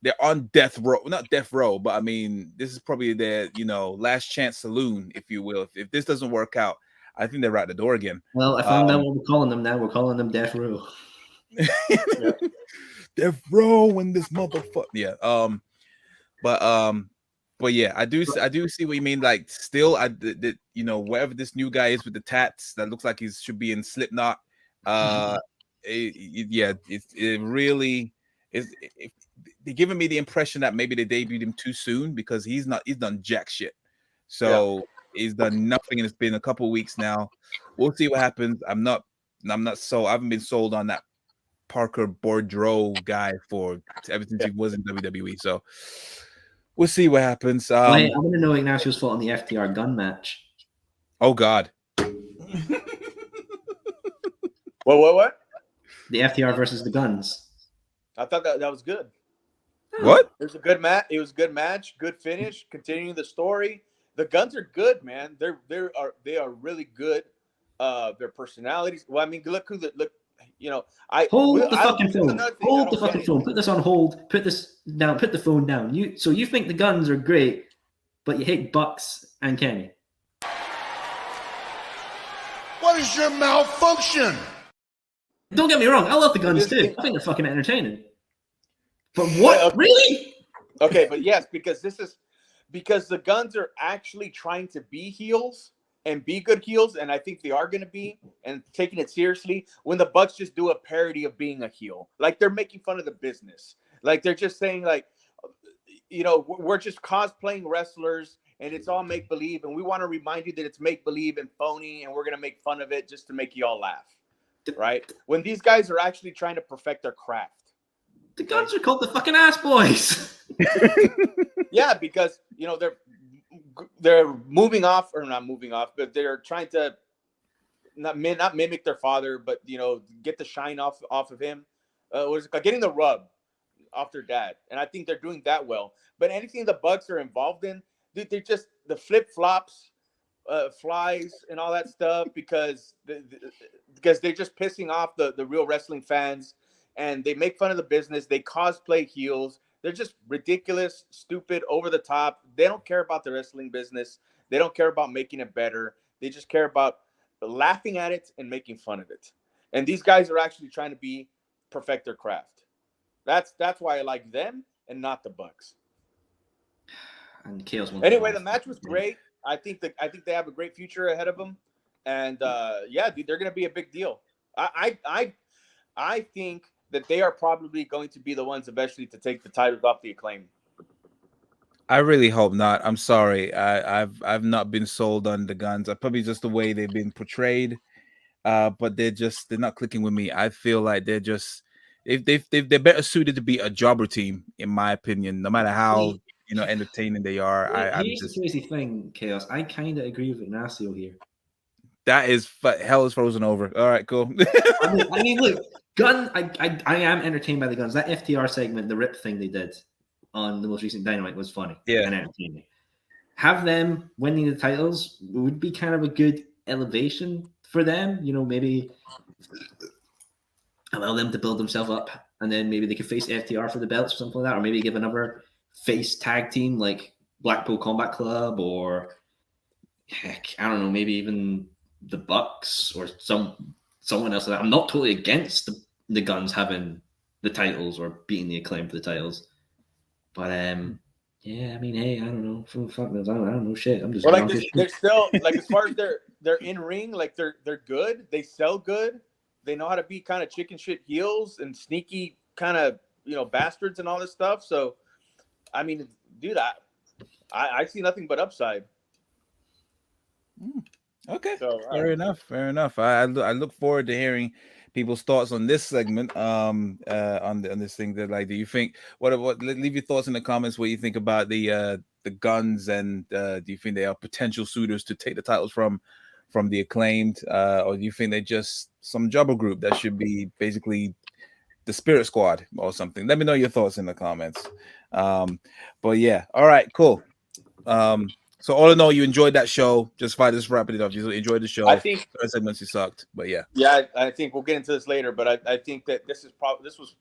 they're on death row, not death row, but I mean, this is probably their, last chance saloon, if you will. If this doesn't work out, I think they're out the door again. Well, I found out what we're calling them now. We're calling them Death Row. Death Row in this motherfucker. Yeah. But yeah, I do see what you mean. Like, still, wherever this new guy is with the tats, that looks like he should be in Slipknot. It really is. They're giving me the impression that maybe they debuted him too soon, because he's done jack shit. So he's done nothing, and it's been a couple of weeks now. We'll see what happens. I haven't been sold on that Parker Boudreaux guy for ever since he was in WWE. So we'll see what happens. Well, hey, I want to know Ignacio's thought on the FTR gun match. Oh God. What? The FTR versus the Guns. I thought that was good. What? It was a good match. It was a good match. Good finish. Continuing the story. The Guns are good, man. They are really good. Their personalities. Well, I mean, look. You know, hold the fucking phone. Hold the fucking phone. Put this on hold. Put this down. Put the phone down. You think the Guns are great, but you hate Bucks and Kenny. What is your malfunction? Don't get me wrong. I love the Guns too. I think they're fucking entertaining. But what? Okay. Really? Okay, but yes, because the Guns are actually trying to be heels and be good heels, and I think they are going to be, and taking it seriously. When the Bucks just do a parody of being a heel, like they're making fun of the business, like they're just saying, like, you know, we're just cosplaying wrestlers, and it's all make believe, and we want to remind you that it's make believe and phony, and we're going to make fun of it just to make you all laugh, right? When these guys are actually trying to perfect their craft. The Guns are called the fucking ass boys. Yeah, because, you know, they're moving off, or not moving off, but they're trying to not mimic their father, but, you know, get the shine off of him. Was getting the rub off their dad, and I think they're doing that well. But anything the Bucks are involved in, dude, they're just the flip flops, flies, and all that stuff because they're just pissing off the real wrestling fans. And they make fun of the business. They cosplay heels. They're just ridiculous, stupid, over the top. They don't care about the wrestling business. They don't care about making it better. They just care about laughing at it and making fun of it. And these guys are actually trying to perfect their craft. That's why I like them and not the Bucks. And Chaos. Anyway, the match was great. I think they have a great future ahead of them. And yeah, dude, they're going to be a big deal. I think that they are probably going to be the ones eventually to take the titles off the Acclaim. I really hope not. I'm sorry. I've not been sold on the Guns. Probably just the way they've been portrayed. But they're not clicking with me. I feel like they're just they're better suited to be a jobber team, in my opinion. No matter how entertaining they are. Here's the crazy thing, Chaos. I kind of agree with Ignacio here. That is hell is frozen over. All right, cool. I mean, look, Gun. I am entertained by the Guns. That FTR segment, the rip thing they did on the most recent Dynamite was funny and entertaining. Have them winning the titles would be kind of a good elevation for them. You know, maybe allow them to build themselves up, and then maybe they could face FTR for the belts or something like that, or maybe give another face tag team like Blackpool Combat Club, or heck, I don't know, maybe even the Bucks or someone else like that. I'm not totally against the Guns having the titles or beating the Acclaim for the titles, but yeah, I mean, hey, I don't know, fuck knows, I don't know shit. I'm just they're still like, as far as they're in ring, like they're good, they sell good, they know how to be kind of chicken shit heels and sneaky kind of bastards and all this stuff. So I mean, dude, I see nothing but upside. Okay, so, fair enough. I look forward to hearing people's thoughts on this segment. On this thing. That, like, do you think what? Leave your thoughts in the comments. What you think about the Guns, and do you think they are potential suitors to take the titles from the Acclaimed, or do you think they're just some jobber group that should be basically the Spirit Squad or something? Let me know your thoughts in the comments. But yeah, all right, cool. So all in all, you enjoyed that show. Just wrapping it up. You enjoyed the show. I think the segments sucked, but yeah. Yeah, I think we'll get into this later, but I think that this was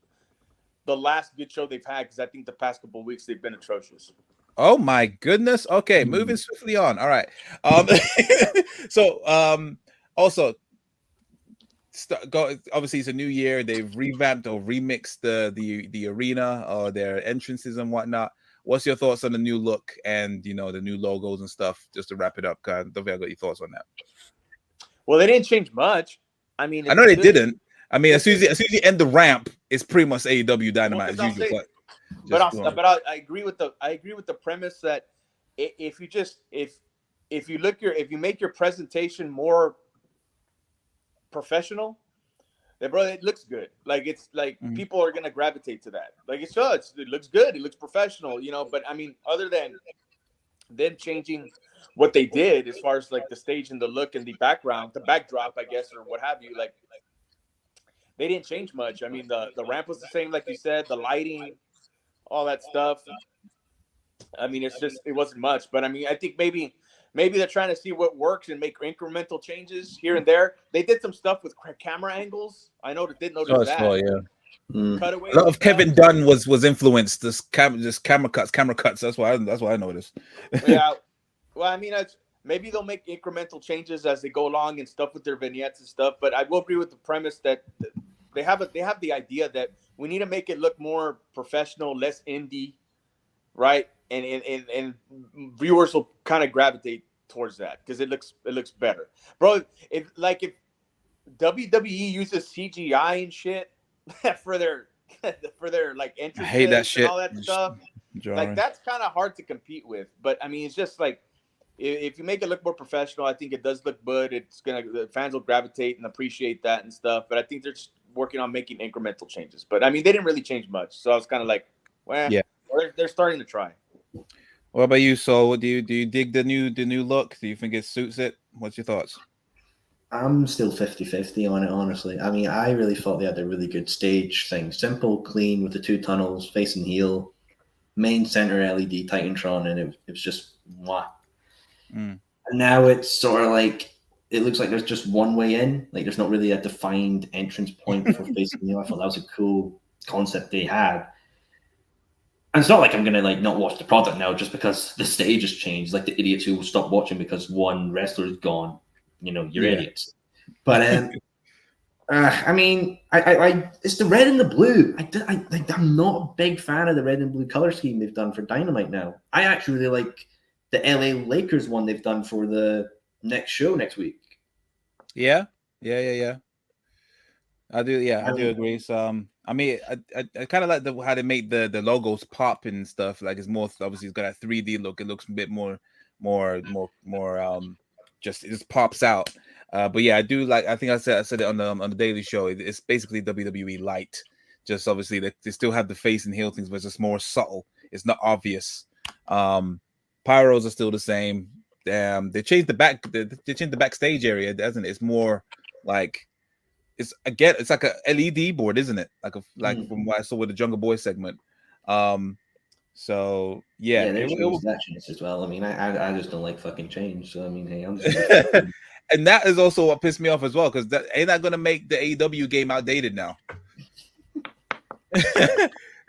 the last good show they've had, because I think the past couple of weeks they've been atrocious. Oh my goodness. Okay, moving swiftly on. All right. So also obviously it's a new year. They've revamped or remixed the arena or their entrances and whatnot. What's your thoughts on the new look and the new logos and stuff? Just to wrap it up, don't think I got your thoughts on that. Well, they didn't change much. I mean, I know they didn't. I mean, as soon as you end the ramp, it's pretty much AEW Dynamite as usual. But I agree with the premise that if you make your presentation more professional, bro, it looks good. Like it's like people are gonna gravitate to that. Like it looks good. It looks professional, you know. But I mean, other than them changing what they did as far as like the stage and the look and the background, the backdrop, I guess, or what have you, like they didn't change much. I mean, the ramp was the same, like you said, the lighting, all that stuff. I mean, it wasn't much. But I mean, I think maybe they're trying to see what works and make incremental changes here and there. They did some stuff with camera angles. I did notice that. Cutaways. A lot of Kevin Dunn was influenced. Just camera cuts. That's why I noticed. Yeah. Well, I mean, maybe they'll make incremental changes as they go along and stuff with their vignettes and stuff. But I will agree with the premise that they have the idea that we need to make it look more professional, less indie, right? And viewers will kind of gravitate towards that because it looks better, bro. If WWE uses CGI and shit for their like entrances, I hate that shit. And all that stuff. Like that's kind of hard to compete with. But I mean, it's just like if you make it look more professional, I think it does look good. The fans will gravitate and appreciate that and stuff. But I think they're just working on making incremental changes. But I mean, they didn't really change much, so I was kind of like, well, yeah, they're starting to try. What about you, Saul? Do you dig the new look? Do you think it suits it? What's your thoughts? I'm still 50-50 on it, honestly. I mean, I really thought they had a really good stage thing. Simple, clean, with the two tunnels, face and heel, main center LED Titantron, and it was just mwah. And now it's sort of like, it looks like there's just one way in. Like there's not really a defined entrance point for face and heel. I thought that was a cool concept they had. And it's not like I'm going to like not watch the product now just because the stage has changed. Like the idiots who will stop watching because one wrestler is gone. You know, you're idiots. But I mean, I it's the red and the blue. I'm not a big fan of the red and blue color scheme they've done for Dynamite now. I actually really like the LA Lakers one they've done for the next show next week. Yeah. I do agree. So I mean, I kind of like how they make the logos pop and stuff. Like it's more obviously it's got a 3D look. It looks a bit more just it just pops out. But yeah, I do like. I think I said it on the Daily Show. It's basically WWE light. Just obviously they still have the face and heel things, but it's just more subtle. It's not obvious. Pyros are still the same. They changed the backstage area, doesn't it? It's more like it's like a LED board, isn't it? Like from what I saw with the Jungle Boy segment. So yeah, that change as well. I mean, I just don't like fucking change. So I mean, hey, I'm just and that is also what pissed me off as well, because that ain't that gonna make the AEW game outdated now.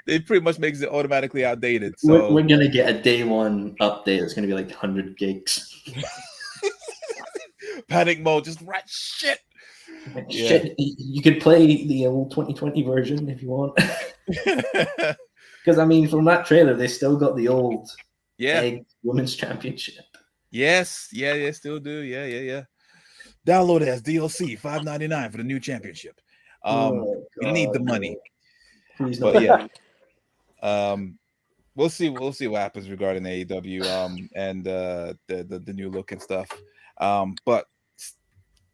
It pretty much makes it automatically outdated. So we're gonna get a day one update. It's gonna be like 100 gigs. Panic mode, just right shit. Shit, you could play the old 2020 version if you want. Because I mean, from that trailer, they still got the old Egg Women's Championship. Yes, yeah, still do. Yeah. Download it as DLC, $5.99 for the new championship. You need the money. But yeah, we'll see what happens regarding AEW and the new look and stuff. But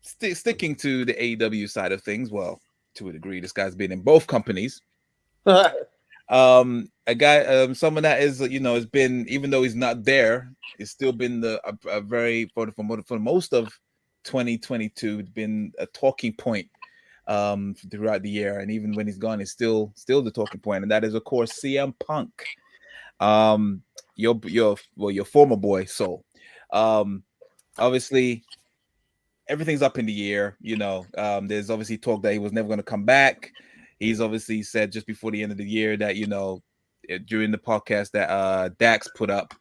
sticking to the AEW side of things, well, to a degree, this guy's been in both companies. A guy, someone that is, has been, even though he's not there, it's still been a very for most of 2022 been a talking point throughout the year, and even when he's gone, it's still the talking point, and that is of course CM Punk, your former boy Soul. Obviously everything's up in the air. There's obviously talk that he was never going to come back. He's obviously said just before the end of the year that during the podcast that Dax put up,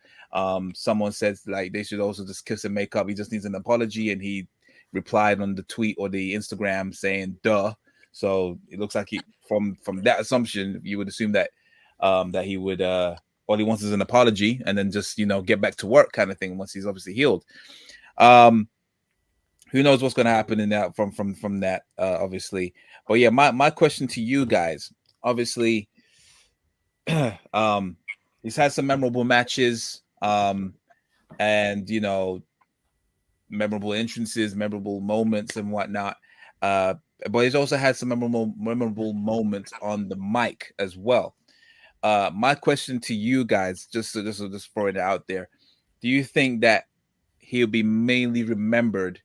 someone said like they should also just kiss and make up. He just needs an apology, and he replied on the tweet or the Instagram saying "duh." So it looks like from that assumption, you would assume that that he would all he wants is an apology, and then just get back to work kind of thing once he's obviously healed. Who knows what's going to happen in that from that obviously. But yeah, my question to you guys, obviously, he's had some memorable matches, and memorable entrances, memorable moments and whatnot. but he's also had some memorable moments on the mic as well. My question to you guys, just throwing it out there, do you think that he'll be mainly remembered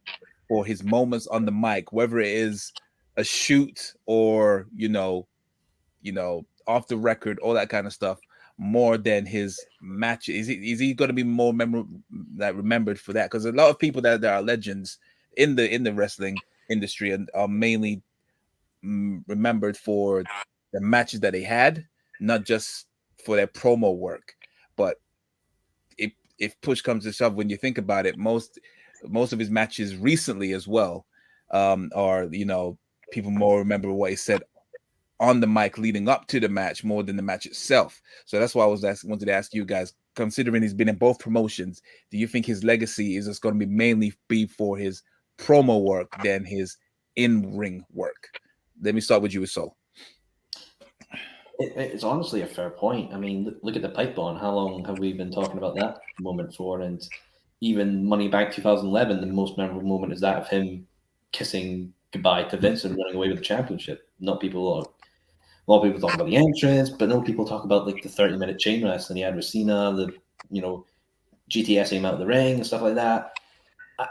for his moments on the mic, whether it is a shoot or off the record, all that kind of stuff, more than his match? Is he going to be more remembered for that? Because a lot of people that are legends in the wrestling industry and are mainly remembered for the matches that they had, not just for their promo work. But if push comes to shove, when you think about it, most of his matches recently as well are people more remember what he said on the mic leading up to the match more than the match itself. So that's why I wanted to ask you guys, considering he's been in both promotions, do you think his legacy is just going to be mainly for his promo work than his in-ring work? Let me start with you, Sol. It's honestly a fair point. I mean, look at the pipe bomb. How long have we been talking about that moment for? And even Money Bank 2011, the most memorable moment is that of him kissing goodbye to Vince and running away with the championship. A lot of people talk about the entrance, but no people talk about like the 30-minute chain wrestling he had with Cena, the GTS him out of the ring and stuff like that.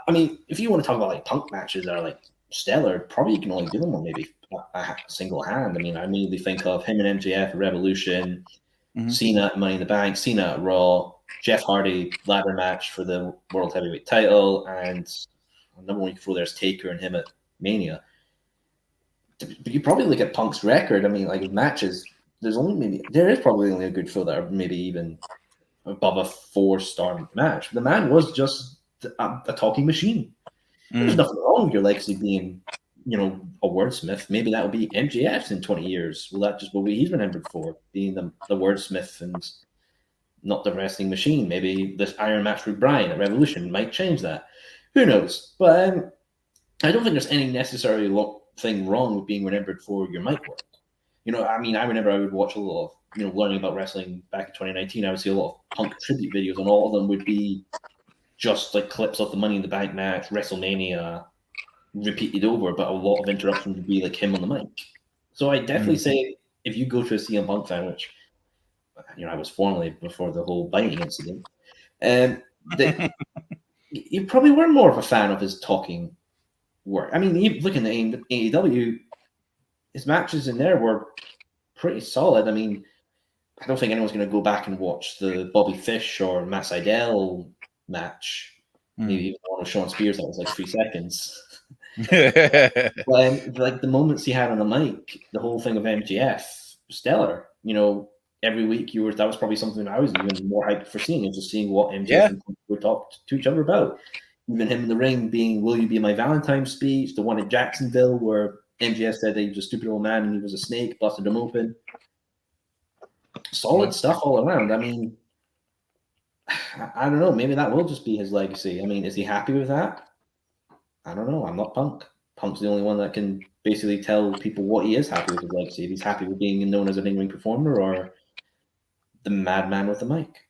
I mean, if you want to talk about like Punk matches that are like stellar, probably you can only do them on maybe a single hand. I mean, I immediately think of him and MJF at Revolution, Cena at Money in the Bank, Cena at Raw, Jeff Hardy ladder match for the World Heavyweight title, and another one you can throw there is Taker and him at Mania. But you probably look at Punk's record. I mean, like matches, there is probably only a good few that are maybe even above a 4-star match. The man was just a talking machine. There's nothing wrong with your legacy being, a wordsmith. Maybe that will be MJF in 20 years. Will that just be what he's remembered for, being the wordsmith and not the wrestling machine? Maybe this Iron match with Bryan at Revolution might change that. Who knows? But I don't think there's any necessary thing wrong with being remembered for your mic work. I mean, I remember I would watch a lot of, learning about wrestling back in 2019. I would see a lot of Punk tribute videos, and all of them would be just like clips of the Money in the Bank match, WrestleMania, repeated over, but a lot of interruptions would be like him on the mic. So I definitely say if you go to a CM Punk fan, which I was formerly before the whole biting incident, you probably were more of a fan of his talking work. I mean, looking at AEW, his matches in there were pretty solid. I mean, I don't think anyone's going to go back and watch the Bobby Fish or Matt Sydal match. Maybe even one with Sean Spears that was like 3 seconds. But like the moments he had on the mic, the whole thing of MJF, stellar. Every week that was probably something I was even more hyped for seeing, is just seeing what MJF and would talk to each other about. Even him in the ring being "Will you be my Valentine" speech, the one at Jacksonville where MJF said that he was a stupid old man and he was a snake, busted him open. Solid stuff all around. I mean, I don't know. Maybe that will just be his legacy. I mean, is he happy with that? I don't know. I'm not Punk. Punk's the only one that can basically tell people what he is happy with his legacy. If he's happy with being known as an in-ring performer or the madman with the mic.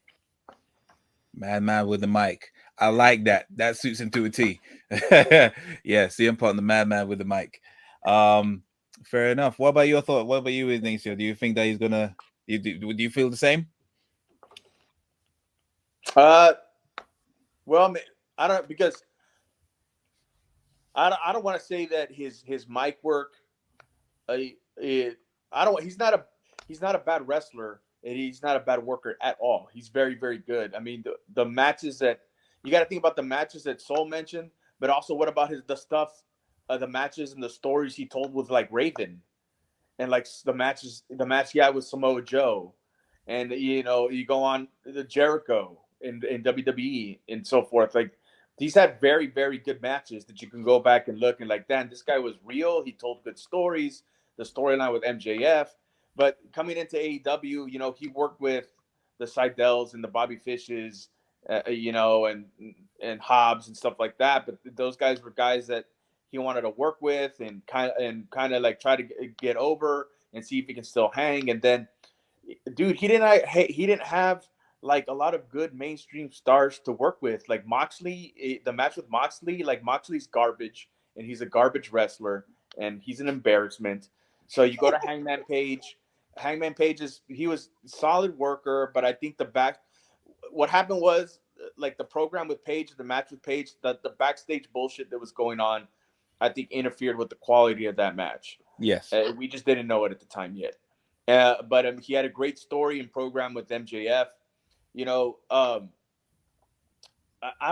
Madman with the mic. I like that. That suits him to a T. Yeah, CM Punk, the madman with the mic. Fair enough. What about your thought? What about you, Ignacio? Do you think that he's gonna? Do you feel the same? Well, I don't, because I don't want to say that his mic work. He's not a bad wrestler, and he's not a bad worker at all. He's very, very good. I mean, the matches that you got to think about, the matches that Sol mentioned, but also what about the matches and the stories he told with like Raven, and like the match he had with Samoa Joe, and you go on the Jericho in WWE and so forth. Like, he's had very, very good matches that you can go back and look and like, damn, this guy was real. He told good stories. The storyline with MJF, but coming into AEW, he worked with the Sydals and the Bobby Fishes, and Hobbs and stuff like that. But those guys were guys that he wanted to work with and kind of like try to get over and see if he can still hang. And then, dude, he didn't have like a lot of good mainstream stars to work with. Like Moxley, the match with Moxley, like Moxley's garbage and he's a garbage wrestler. and he's an embarrassment. So you go to Hangman Page. Hangman Page he was a solid worker, but I think what happened was like the program with Page, the match with Page, the backstage bullshit that was going on, I think interfered with the quality of that match. Yes. We just didn't know it at the time yet. But he had a great story and program with MJF. You know, I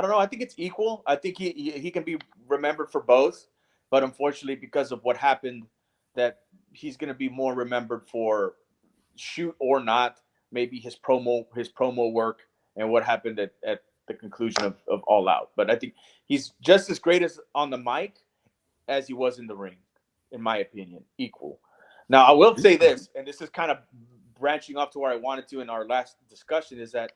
don't know. I think it's equal. I think he can be remembered for both, but unfortunately, because of what happened, that he's going to be more remembered for shoot or not, maybe his promo work and what happened at the conclusion of All Out. But I think he's just as great as on the mic as he was in the ring, in my opinion, equal. Now, I will say this, and this is kind of branching off to where I wanted to in our last discussion, is that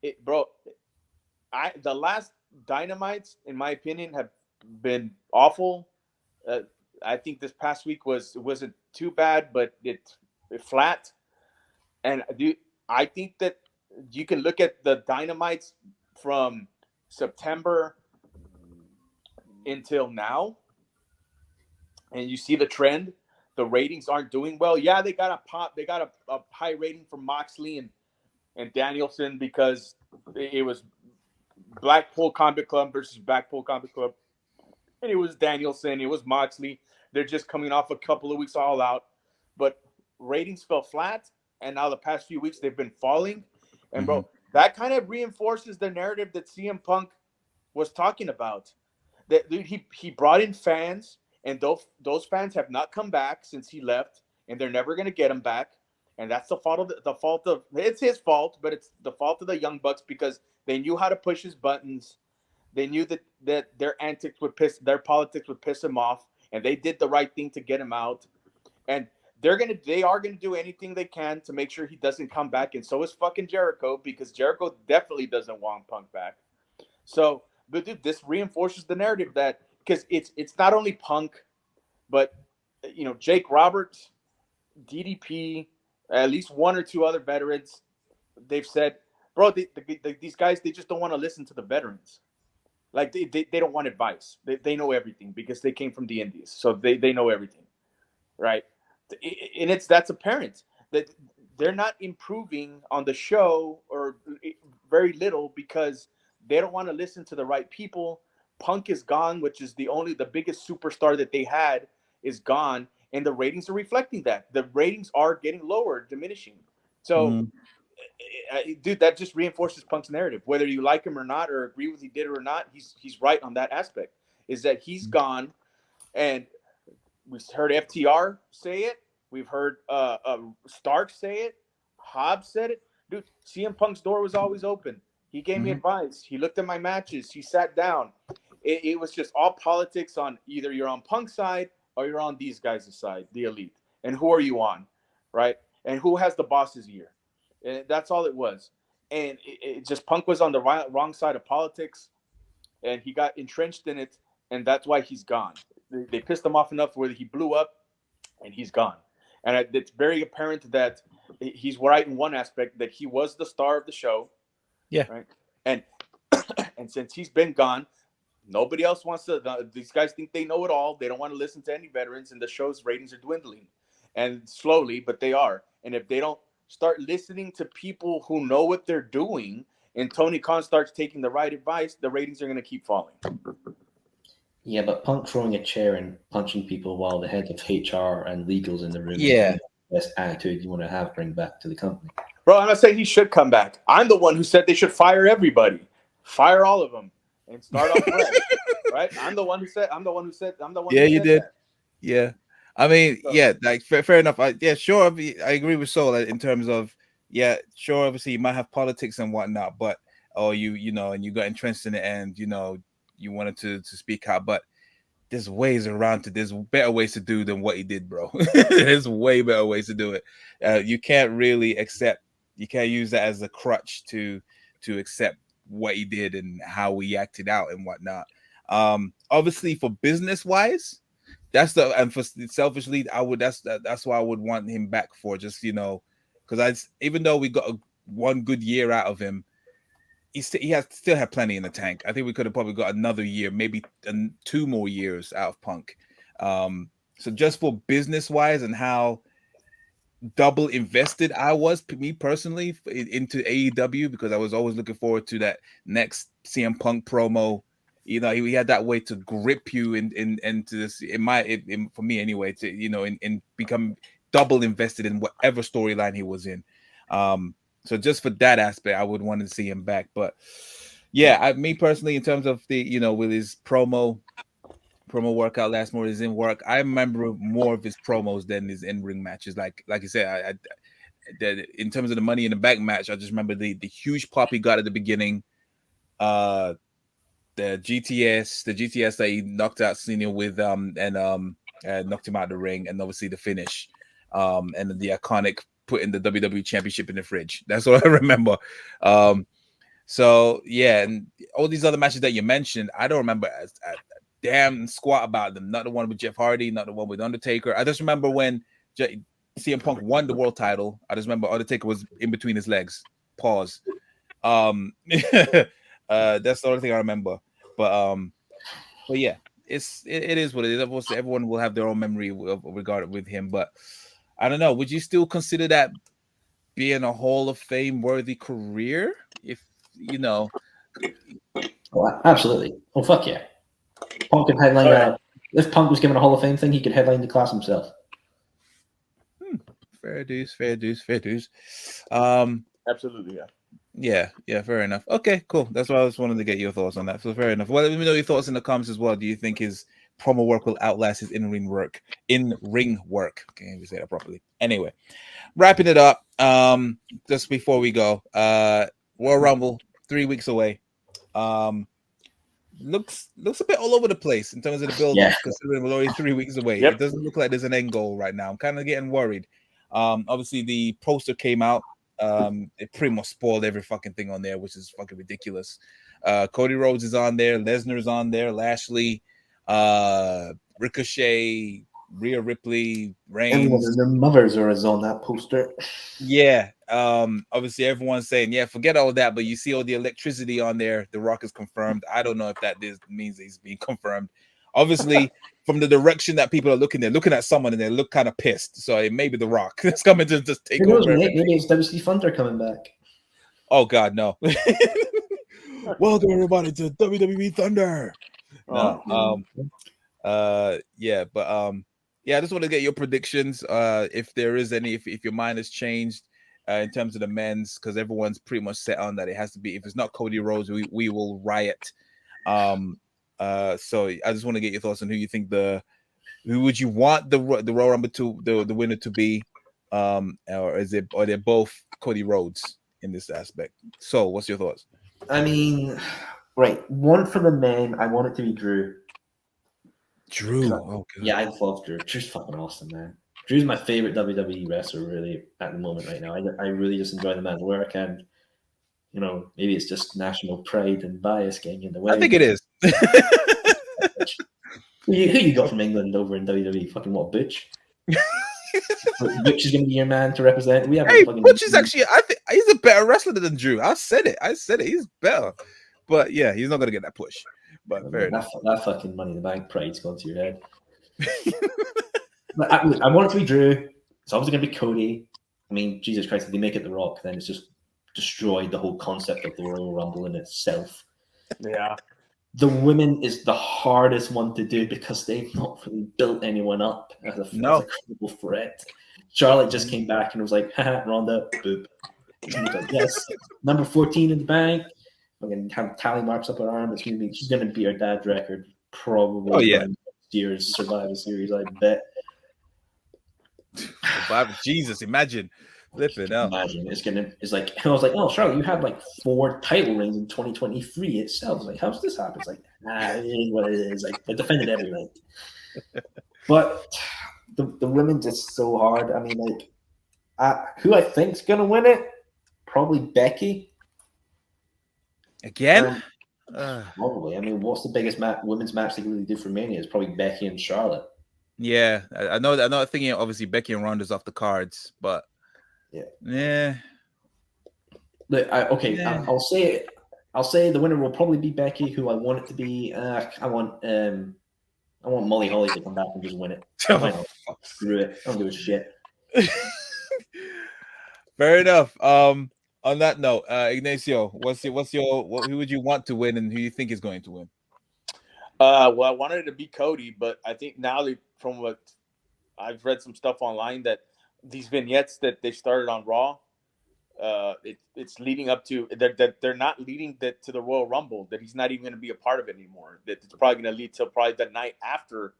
the last Dynamites, in my opinion, have been awful. I think this past week wasn't too bad, but it flat. And I think that you can look at the Dynamites from September until now, and you see the trend. The ratings aren't doing well. Yeah, they got a pop. They got a high rating from Moxley and Danielson because it was Blackpool Combat Club versus Blackpool Combat Club. And it was Danielson. It was Moxley. They're just coming off a couple of weeks All Out. But ratings fell flat. And now the past few weeks, they've been falling. And, bro, that kind of reinforces the narrative that CM Punk was talking about. That he brought in fans, and those fans have not come back since he left, and they're never going to get him back. And that's the fault of it's his fault, but it's the fault of the Young Bucks because they knew how to push his buttons. They knew that their antics their politics would piss him off, and they did the right thing to get him out. And they are gonna do anything they can to make sure he doesn't come back, and so is fucking Jericho, because Jericho definitely doesn't want Punk back. So, but dude, this reinforces the narrative that because it's not only Punk, but Jake Roberts, DDP, at least one or two other veterans. They've said, bro, these guys, they just don't want to listen to the veterans. Like they don't want advice. They know everything because they came from the Indies, so they know everything, right? And that's apparent that they're not improving on the show or very little because they don't want to listen to the right people. Punk is gone, which is the biggest superstar that they had is gone, and the ratings are reflecting that. The ratings are getting lower, diminishing. So, dude, that just reinforces Punk's narrative. Whether you like him or not, or agree with he did or not, he's right on that aspect. Is that he's gone, and we've heard FTR say it. We've heard Stark say it. Hobbs said it. Dude, CM Punk's door was always open. He gave me advice. He looked at my matches. He sat down. It was just all politics on either you're on Punk's side or you're on these guys' side, the Elite. And who are you on, right? And who has the boss's ear? And that's all it was. And it just Punk was on the wrong side of politics, and he got entrenched in it, and that's why he's gone. They pissed him off enough where he blew up, and he's gone. And it's very apparent that he's right in one aspect, that he was the star of the show. Yeah. Right. And since he's been gone, nobody else wants to. These guys think they know it all. They don't want to listen to any veterans, and the show's ratings are dwindling, and slowly, but they are. And if they don't start listening to people who know what they're doing, and Tony Khan starts taking the right advice, the ratings are going to keep falling. Yeah, but Punk throwing a chair and punching people while the head of HR and legal's in the room. Yeah. Best attitude you want to bring back to the company. Bro, I'm not saying he should come back. I'm the one who said they should fire everybody. Fire all of them and start off fresh. Right? I'm the one who said. Yeah, you did. That. Yeah. I mean, so, yeah, like fair enough. Sure. I agree with Saul in terms of, yeah, sure. Obviously, you might have politics and whatnot, but and you got entrenched in it, and you wanted to speak out, but there's ways around it. There's better ways to do than what he did, bro. There's way better ways to do it. You can't really you can't use that as a crutch to accept what he did and how he acted out and whatnot. Obviously, for business wise, and for selfishly, that's why I would want him back for, just because even though we got one good year out of him, he still had plenty in the tank. I think we could have probably got another year, maybe 2 more years out of Punk. So just for business wise and how double invested I was, me personally, into AEW, because I was always looking forward to that next CM Punk promo. You know, he had that way to grip you into this. For me anyway, to in become double invested in whatever storyline he was in. So just for that aspect, I would want to see him back. But yeah, me personally, in terms of the with his promo workout last more is in work. I remember more of his promos than his in-ring matches. Like you said, in terms of the Money in the Bank match, I just remember the huge pop he got at the beginning. The GTS that he knocked out Cena with and knocked him out of the ring, and obviously the finish, and the iconic putting the WWE Championship in the fridge. That's what I remember. So yeah, and all these other matches that you mentioned, I don't remember a damn squat about them. Not the one with Jeff Hardy, not the one with Undertaker. I just remember when CM Punk won the world title. I just remember Undertaker was in between his legs. Pause. That's the only thing I remember. But yeah, it is what it is. Of course, everyone will have their own memory regarding with him. But I don't know. Would you still consider that being a Hall of Fame worthy career? If Oh, absolutely. Oh, fuck yeah. Punk could headline if Punk was given a Hall of Fame thing, he could headline the class himself. Fair dues. Absolutely, yeah. Fair enough. Okay, cool. That's why I just wanted to get your thoughts on that. So fair enough. Well, let me know your thoughts in the comments as well. Do you think his promo work will outlast his in-ring work? Can't even say that properly. Anyway, wrapping it up. Just before we go, Royal Rumble 3 weeks away. Looks a bit all over the place in terms of the build-up, considering we're already 3 weeks away. It doesn't look like there's an end goal right now. I'm kind of getting worried. Obviously the poster came out. It pretty much spoiled every fucking thing on there, which is fucking ridiculous. Cody Rhodes is on there, Lesnar's on there, Lashley, Ricochet, Rhea Ripley, Reigns. Everyone and their mothers are on that poster. Yeah. Obviously everyone's saying, yeah, forget all that, but you see all the electricity on there. The Rock is confirmed. I don't know if that means he's being confirmed. Obviously, from the direction that people are looking, they're looking at someone and they look kind of pissed. So it may be The Rock that's coming to just take over. Maybe it's WC Thunder coming back. Oh God, no. Welcome everybody to WWE Thunder. Yeah, but yeah, I just want to get your predictions. If there is any, if your mind has changed in terms of the men's, because everyone's pretty much set on that it has to be. If it's not Cody Rhodes, we will riot. So I just want to get your thoughts on who you think who would you want the Royal Rumble to the winner to be, or they're both Cody Rhodes in this aspect. So what's your thoughts? I mean, right, one for the men, I want it to be Drew. Oh, yeah, I love Drew. Drew's fucking awesome, man. Drew's my favorite WWE wrestler really at the moment right now. I really just enjoy the man's work, and maybe it's just national pride and bias getting in the way. I think it is. Who you got from England over in WWE? Fucking what, Butch? Butch is going to be your man to represent. Butch is actually, I think he's a better wrestler than Drew. I said it. He's better. But yeah, he's not going to get that push. But that fucking Money in the Bank pride's gone to your head. I want it to be Drew. It's obviously going to be Cody. I mean, Jesus Christ, if they make it The Rock, then it's just destroyed the whole concept of the Royal Rumble in itself. Yeah. The women is the hardest one to do because they've not really built anyone up as a credible threat. Charlotte just came back and was like, haha, Ronda, boop. Like, yes, number 14 in the bank. We're going to have tally marks up her arm. She's going to beat her dad's record probably. Oh, yeah. Next year's Survivor Series, I bet. Survivor, Jesus, imagine. Flipping out. Imagine it's like, I was like, oh, Charlotte, you had like 4 title reigns in 2023 itself. I was like, how's this happen? It's like, it is what it is. Like, they defended every night. But the women just so hard. I mean, like, who I think's gonna win it? Probably Becky. Again? Probably. I mean, what's the biggest women's match they can really do for Mania? It's probably Becky and Charlotte. Yeah, I know. I'm thinking obviously Becky and Ronda's off the cards, but yeah. Look, I'll say the winner will probably be Becky, who I want it to be. I want I want Molly Holly to come back and just win it. Why not? Screw it. I don't give a shit. Fair enough. On that note, Ignacio, who would you want to win, and who you think is going to win? Well, I wanted it to be Cody, but I think now from what I've read some stuff online that these vignettes that they started on Raw, it's leading up to that they're not leading to the Royal Rumble, that he's not even going to be a part of it anymore. That it's probably going to lead till probably the night after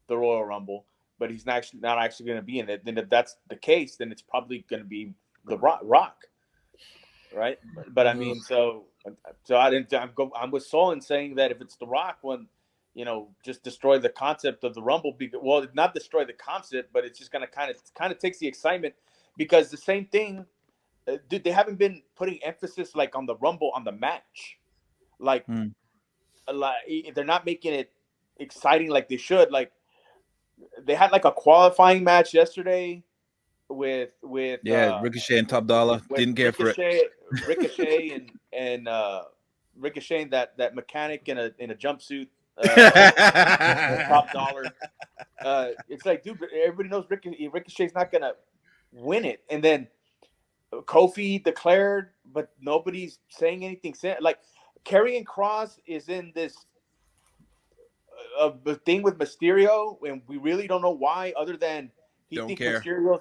the Royal Rumble, but he's not actually going to be in it. Then if that's the case, then it's probably going to be the Rock, right? But I mean, so I'm with Solon saying that if it's the Rock one, just destroy the concept of the Rumble. Well, not destroy the concept, but it's just going to kind of takes the excitement, because the same thing, dude, they haven't been putting emphasis like on the Rumble, on the match, like they're not making it exciting like they should. Like they had like a qualifying match yesterday with Ricochet and Top Dollar. Didn't care for it. Ricochet and Ricochet, that mechanic in a jumpsuit. Top Dollar. It's like, dude, everybody knows Ricochet's not gonna win it, and then Kofi declared, but nobody's saying anything. Like Karrion Kross is in this thing with Mysterio, and we really don't know why, other than he thinks Mysterio.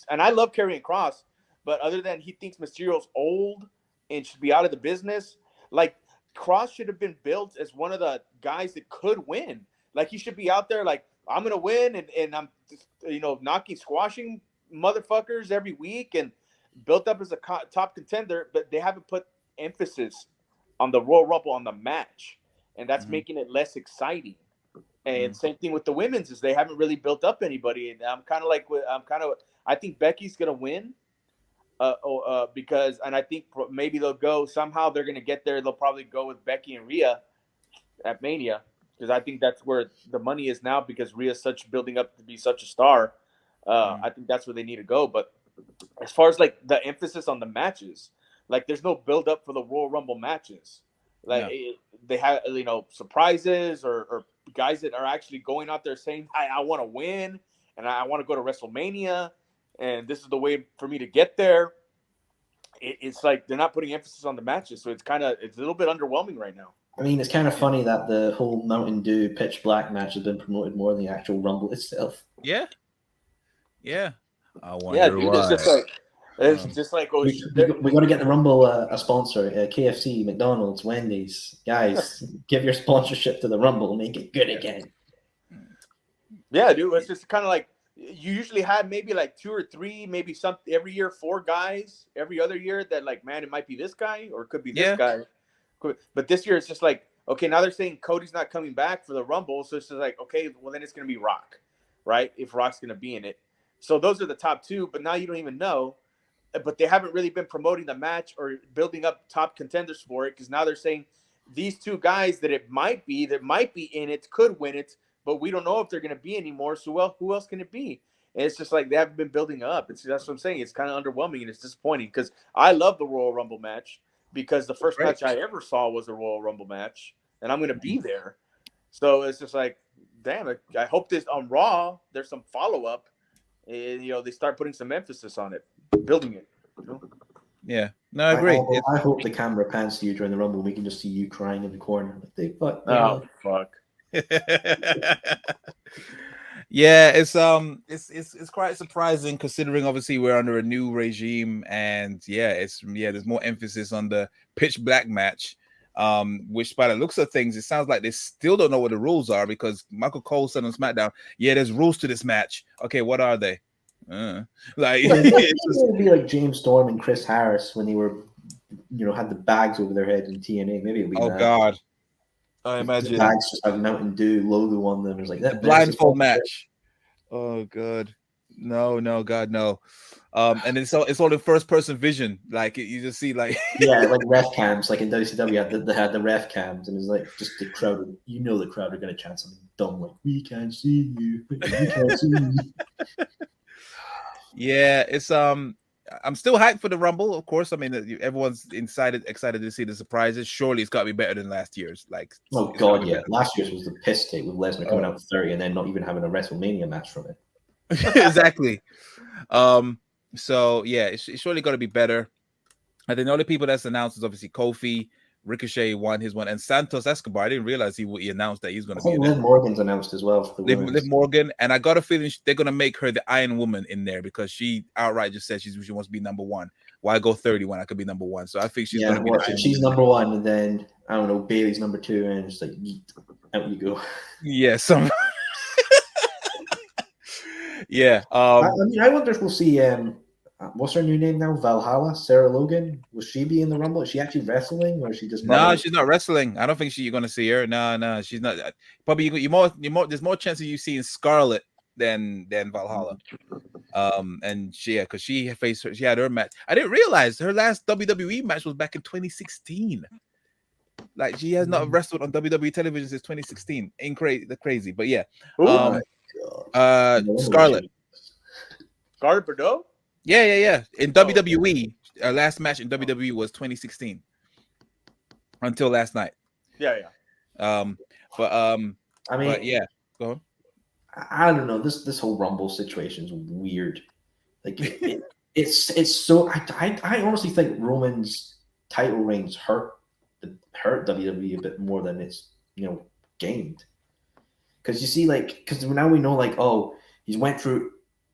And I love Karrion Kross, but other than he thinks Mysterio's old and should be out of the business, like Kross should have been built as one of the guys that could win. Like he should be out there like, I'm gonna win, and I'm just, squashing motherfuckers every week, and built up as a top contender. But they haven't put emphasis on the Royal Rumble, on the match, and that's making it less exciting. And same thing with the women's, is they haven't really built up anybody. And I think Becky's gonna win. Because I think maybe they'll go somehow. They're gonna get there. They'll probably go with Becky and Rhea at Mania, because I think that's where the money is now, because Rhea's building up to be such a star. I think that's where they need to go. But as far as like the emphasis on the matches, like there's no build up for the Royal Rumble matches. Like they have surprises or guys that are actually going out there saying, I want to win and I want to go to WrestleMania, and this is the way for me to get there. It's like they're not putting emphasis on the matches, so it's a little bit underwhelming right now. I mean, it's kind of funny that the whole Mountain Dew Pitch Black match has been promoted more than the actual Rumble itself. Yeah. I wonder why. It's just like we got to get the Rumble a sponsor. KFC, McDonald's, Wendy's, guys, give your sponsorship to the Rumble, make it good again. Yeah, dude, it's just kind of like, you usually had maybe like 2 or 3, maybe something every year, 4 guys every other year that like, man, it might be this guy or it could be this guy. But this year it's just like, okay, now they're saying Cody's not coming back for the Rumble. So it's just like, okay, well then it's going to be Rock, right? If Rock's going to be in it. So those are the top 2, but now you don't even know. But they haven't really been promoting the match or building up top contenders for it, because now they're saying these 2 guys that might be in it, could win it, but we don't know if they're going to be anymore. So who else can it be? And it's just like they haven't been building up. That's what I'm saying. It's kind of underwhelming and it's disappointing, because I love the Royal Rumble match, because the first match I ever saw was a Royal Rumble match, and I'm going to be there. So it's just like, damn, I hope this on Raw, there's some follow-up, and, they start putting some emphasis on it, building it. Yeah, no, I agree. I hope the camera pans to you during the Rumble. We can just see you crying in the corner. Fuck. Yeah, it's quite surprising, considering obviously we're under a new regime, and there's more emphasis on the Pitch Black match, which by the looks of things, it sounds like they still don't know what the rules are, because Michael Cole said on SmackDown, there's rules to this match. Okay, what are they? It would be like James Storm and Chris Harris when they were, had the bags over their head in TNA. Maybe it'll be that. God. I imagine the bags just have Mountain Dew logo on them. It was like that blindfold match. Oh God, no, God, no. And it's all in first person vision. Like you just see like like ref cams. Like in WCW, they had the ref cams, and it was like just the crowd. The crowd are gonna chant something dumb like "We can't see you, we can't see you." Yeah, it's I'm still hyped for the Rumble, of course. I mean, everyone's excited to see the surprises. Surely it's got to be better than last year's. Like, oh god, yeah, last year's was the piss take with Lesnar coming out 30 and then not even having a WrestleMania match from it. Exactly. So yeah, it's surely got to be better. I think the only people that's announced is obviously Kofi. Ricochet won his one, and Santos Escobar. I didn't realize he announced that he's going to be in Liv Morgan's announced as well. For the Liv Morgan, and I got a feeling they're going to make her the Iron Woman in there because she outright just said she wants to be number one. Why go 30 when I could be number one? So I think she's going to be. She's number one, and then I don't know, Bailey's number two, and it's like out you go. Yeah, some. Yeah. I mean, I wonder if we'll see. What's her new name now? Valhalla, Sarah Logan. Will she be in the Rumble? Is she actually wrestling, or is she just? No, she's not wrestling. I don't think you're going to see her. No, she's not. Probably you more. There's more chances of you seeing Scarlett than Valhalla. And because she had her match. I didn't realize her last WWE match was back in 2016. Like she has not wrestled on WWE television since 2016. Ain't crazy, but yeah. Scarlett Bordeaux. Yeah. In WWE, our last match in WWE was 2016 until last night. Yeah. I mean, but yeah, go on. I don't know. This whole Rumble situation is weird. Like it's so. I honestly think Roman's title reigns hurt WWE a bit more than it's gained. Because you see, because now we know, he's went through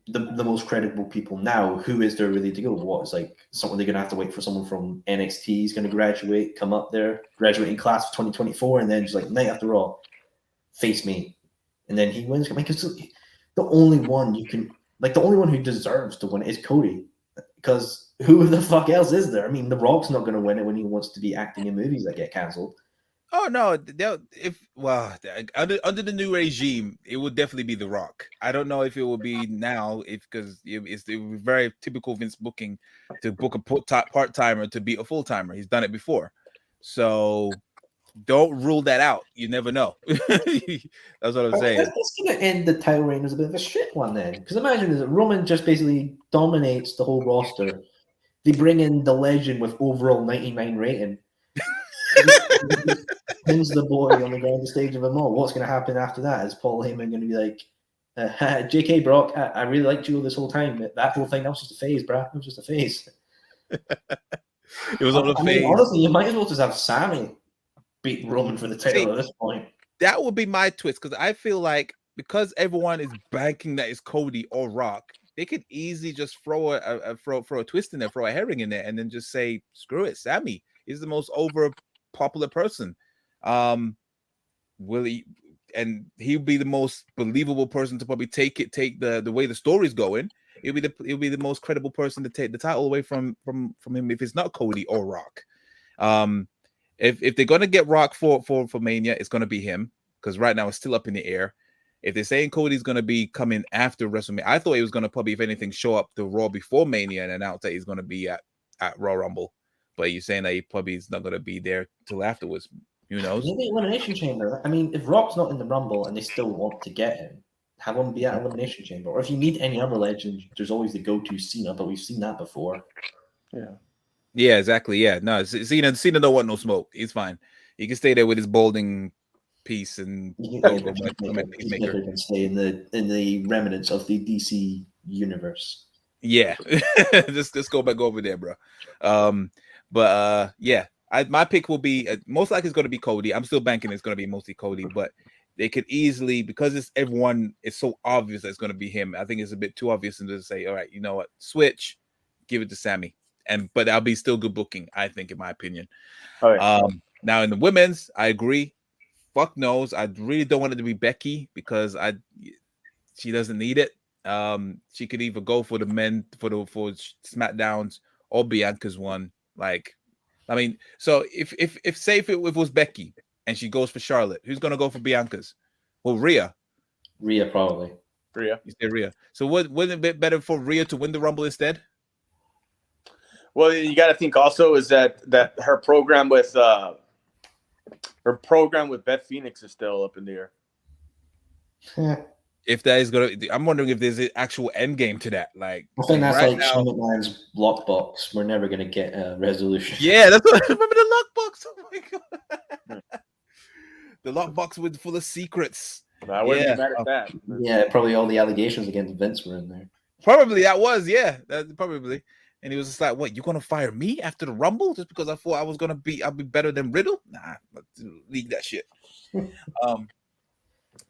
the most credible people now. Who is there really to go? What is something they're gonna have to wait for someone from NXT is gonna come up there, graduating class of 2024, and then just night after all, face me, and then he wins. Because the only one the only one who deserves to win is Cody. Because who the fuck else is there? I mean, The Rock's not gonna win it when he wants to be acting in movies that get cancelled. Oh no! Under the new regime, it would definitely be The Rock. I don't know if it will be now, because it would be very typical Vince booking to book a part timer to beat a full timer. He's done it before, so don't rule that out. You never know. That's what I'm saying. It's going to end the title reign as a bit of a shit one then, because imagine that Roman just basically dominates the whole roster. They bring in the legend with overall 99 rating. Pins the boy on the grandest stage of them all. What's going to happen after that? Is Paul Heyman going to be like, JK Brock, I really liked you this whole time. That whole thing, that was just a phase, bruh. It was just a phase. It was all a phase. Honestly, you might as well just have Sammy beat Roman for the title at this point. That would be my twist, because I feel like because everyone is banking that it's Cody or Rock, they could easily just throw a twist in there, throw a herring in there, and then just say, screw it, Sammy is the most popular person. He'll be the most believable person to probably take the way the story's going. He'll be the most credible person to take the title away from him if it's not Cody or Rock. If they're gonna get Rock for Mania, it's gonna be him, because right now it's still up in the air. If they're saying Cody's gonna be coming after WrestleMania, I thought he was gonna probably, if anything, show up to Raw before Mania and announce that he's gonna be at Royal Rumble. But you're saying that he probably is not gonna be there till afterwards. Who knows? Maybe Elimination Chamber. I mean, if Rock's not in the Rumble and they still want to get him, have him be at Elimination Chamber. Or if you need any other legend, there's always the go-to Cena, but we've seen that before. Yeah, exactly. Yeah, no, Cena don't want no smoke. He's fine. He can stay there with his balding piece and Peacemaker can stay in the remnants of the DC universe. Yeah, just go back over there, bro. Yeah. My pick will be most likely it's going to be Cody. I'm still banking it's going to be mostly Cody, but they could easily, because it's so obvious that it's going to be him. I think it's a bit too obvious to say, all right, you know what, switch, give it to Sammy, but that'll be still good booking, I think, in my opinion. Now in the women's, I agree. Fuck knows, I really don't want it to be Becky, because she doesn't need it. She could either go for the men for SmackDowns or Bianca's one. So if it was Becky and she goes for Charlotte, who's gonna go for Bianca's? Well, Rhea probably. Rhea. You say Rhea. So wouldn't it be better for Rhea to win the Rumble instead? Well, you got to think also is that her program with Beth Phoenix is still up in the air. if that is gonna, I'm wondering if there's an actual end game to that. Like, I think that's right like now, Shane McMahon's lockbox. We're never gonna get a resolution. yeah, that's what. Remember the lockbox? Oh my god, the lockbox with full of secrets. I wouldn't Yeah. be mad at that. Yeah, probably all the allegations against Vince were in there. Probably that was, yeah, that probably. And he was just like, "What? You gonna fire me after the Rumble just because I thought I was gonna I'll be better than Riddle? Nah, leave that shit."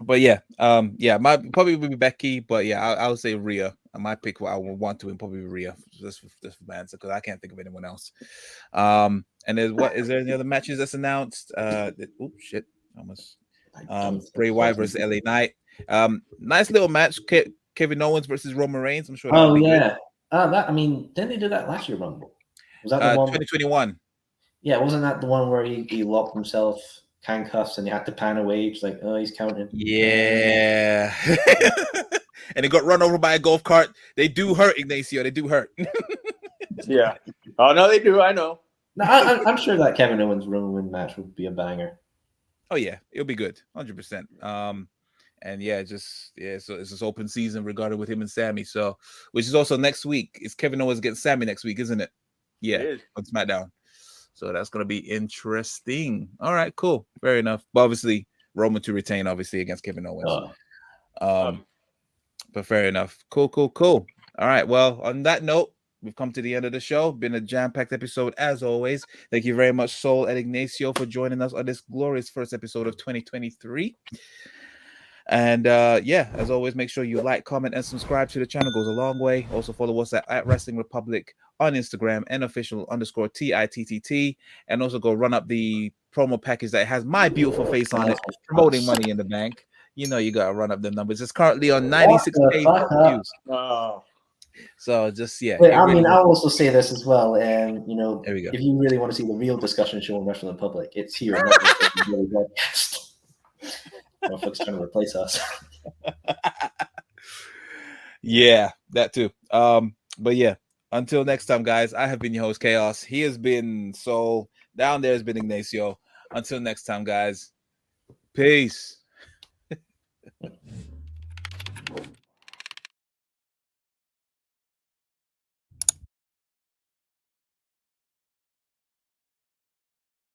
But yeah, my probably would be Becky, but yeah, I would say Rhea. My pick, I would want to, and probably Rhea, just for answer because I can't think of anyone else. And is there any other matches that's announced? Oh shit, almost. Bray Wyatt versus LA Knight. Nice little match. Kevin Owens versus Roman Reigns. I'm sure. Oh yeah, didn't they do that last year Rumble? Was that the one? 2021. Yeah, wasn't that the one where he locked himself handcuffs and he had to pan away? It's like, oh, he's counting. Yeah. And he got run over by a golf cart. They do hurt, Ignacio. They do hurt. Yeah. Oh no, they do. I know. No, I'm sure that Kevin Owens Roman match would be a banger. Oh yeah, it'll be good, 100%. And yeah, so it's this open season regarding with him and Sammy. So, which is also next week. It's Kevin Owens against Sammy next week, isn't it? Yeah, It is. on SmackDown. So that's gonna be interesting. All right, cool, fair enough. But obviously, Roman to retain, obviously against Kevin Owens. But fair enough. Cool. All right. Well, on that note, we've come to the end of the show. Been a jam-packed episode as always. Thank you very much, Sol and Ignacio, for joining us on this glorious first episode of 2023. And as always, make sure you like, comment, and subscribe to the channel. Goes a long way. Also follow us at Wrestling Republic on Instagram and official_TITTT. And also go run up the promo package that has my beautiful face on it, promoting Money in the Bank. You know you gotta run up the numbers. It's currently on 96K views. Oh. So just Wait, I'll also say this as well. And there we go. If you really want to see the real discussion show on Wrestling Republic, it's here. Not just the daily broadcast. Motherfuckers trying to replace us. Yeah, that too. But yeah, until next time, guys. I have been your host, Chaos. He has been Soul. Down there has been Ignacio. Until next time, guys. Peace.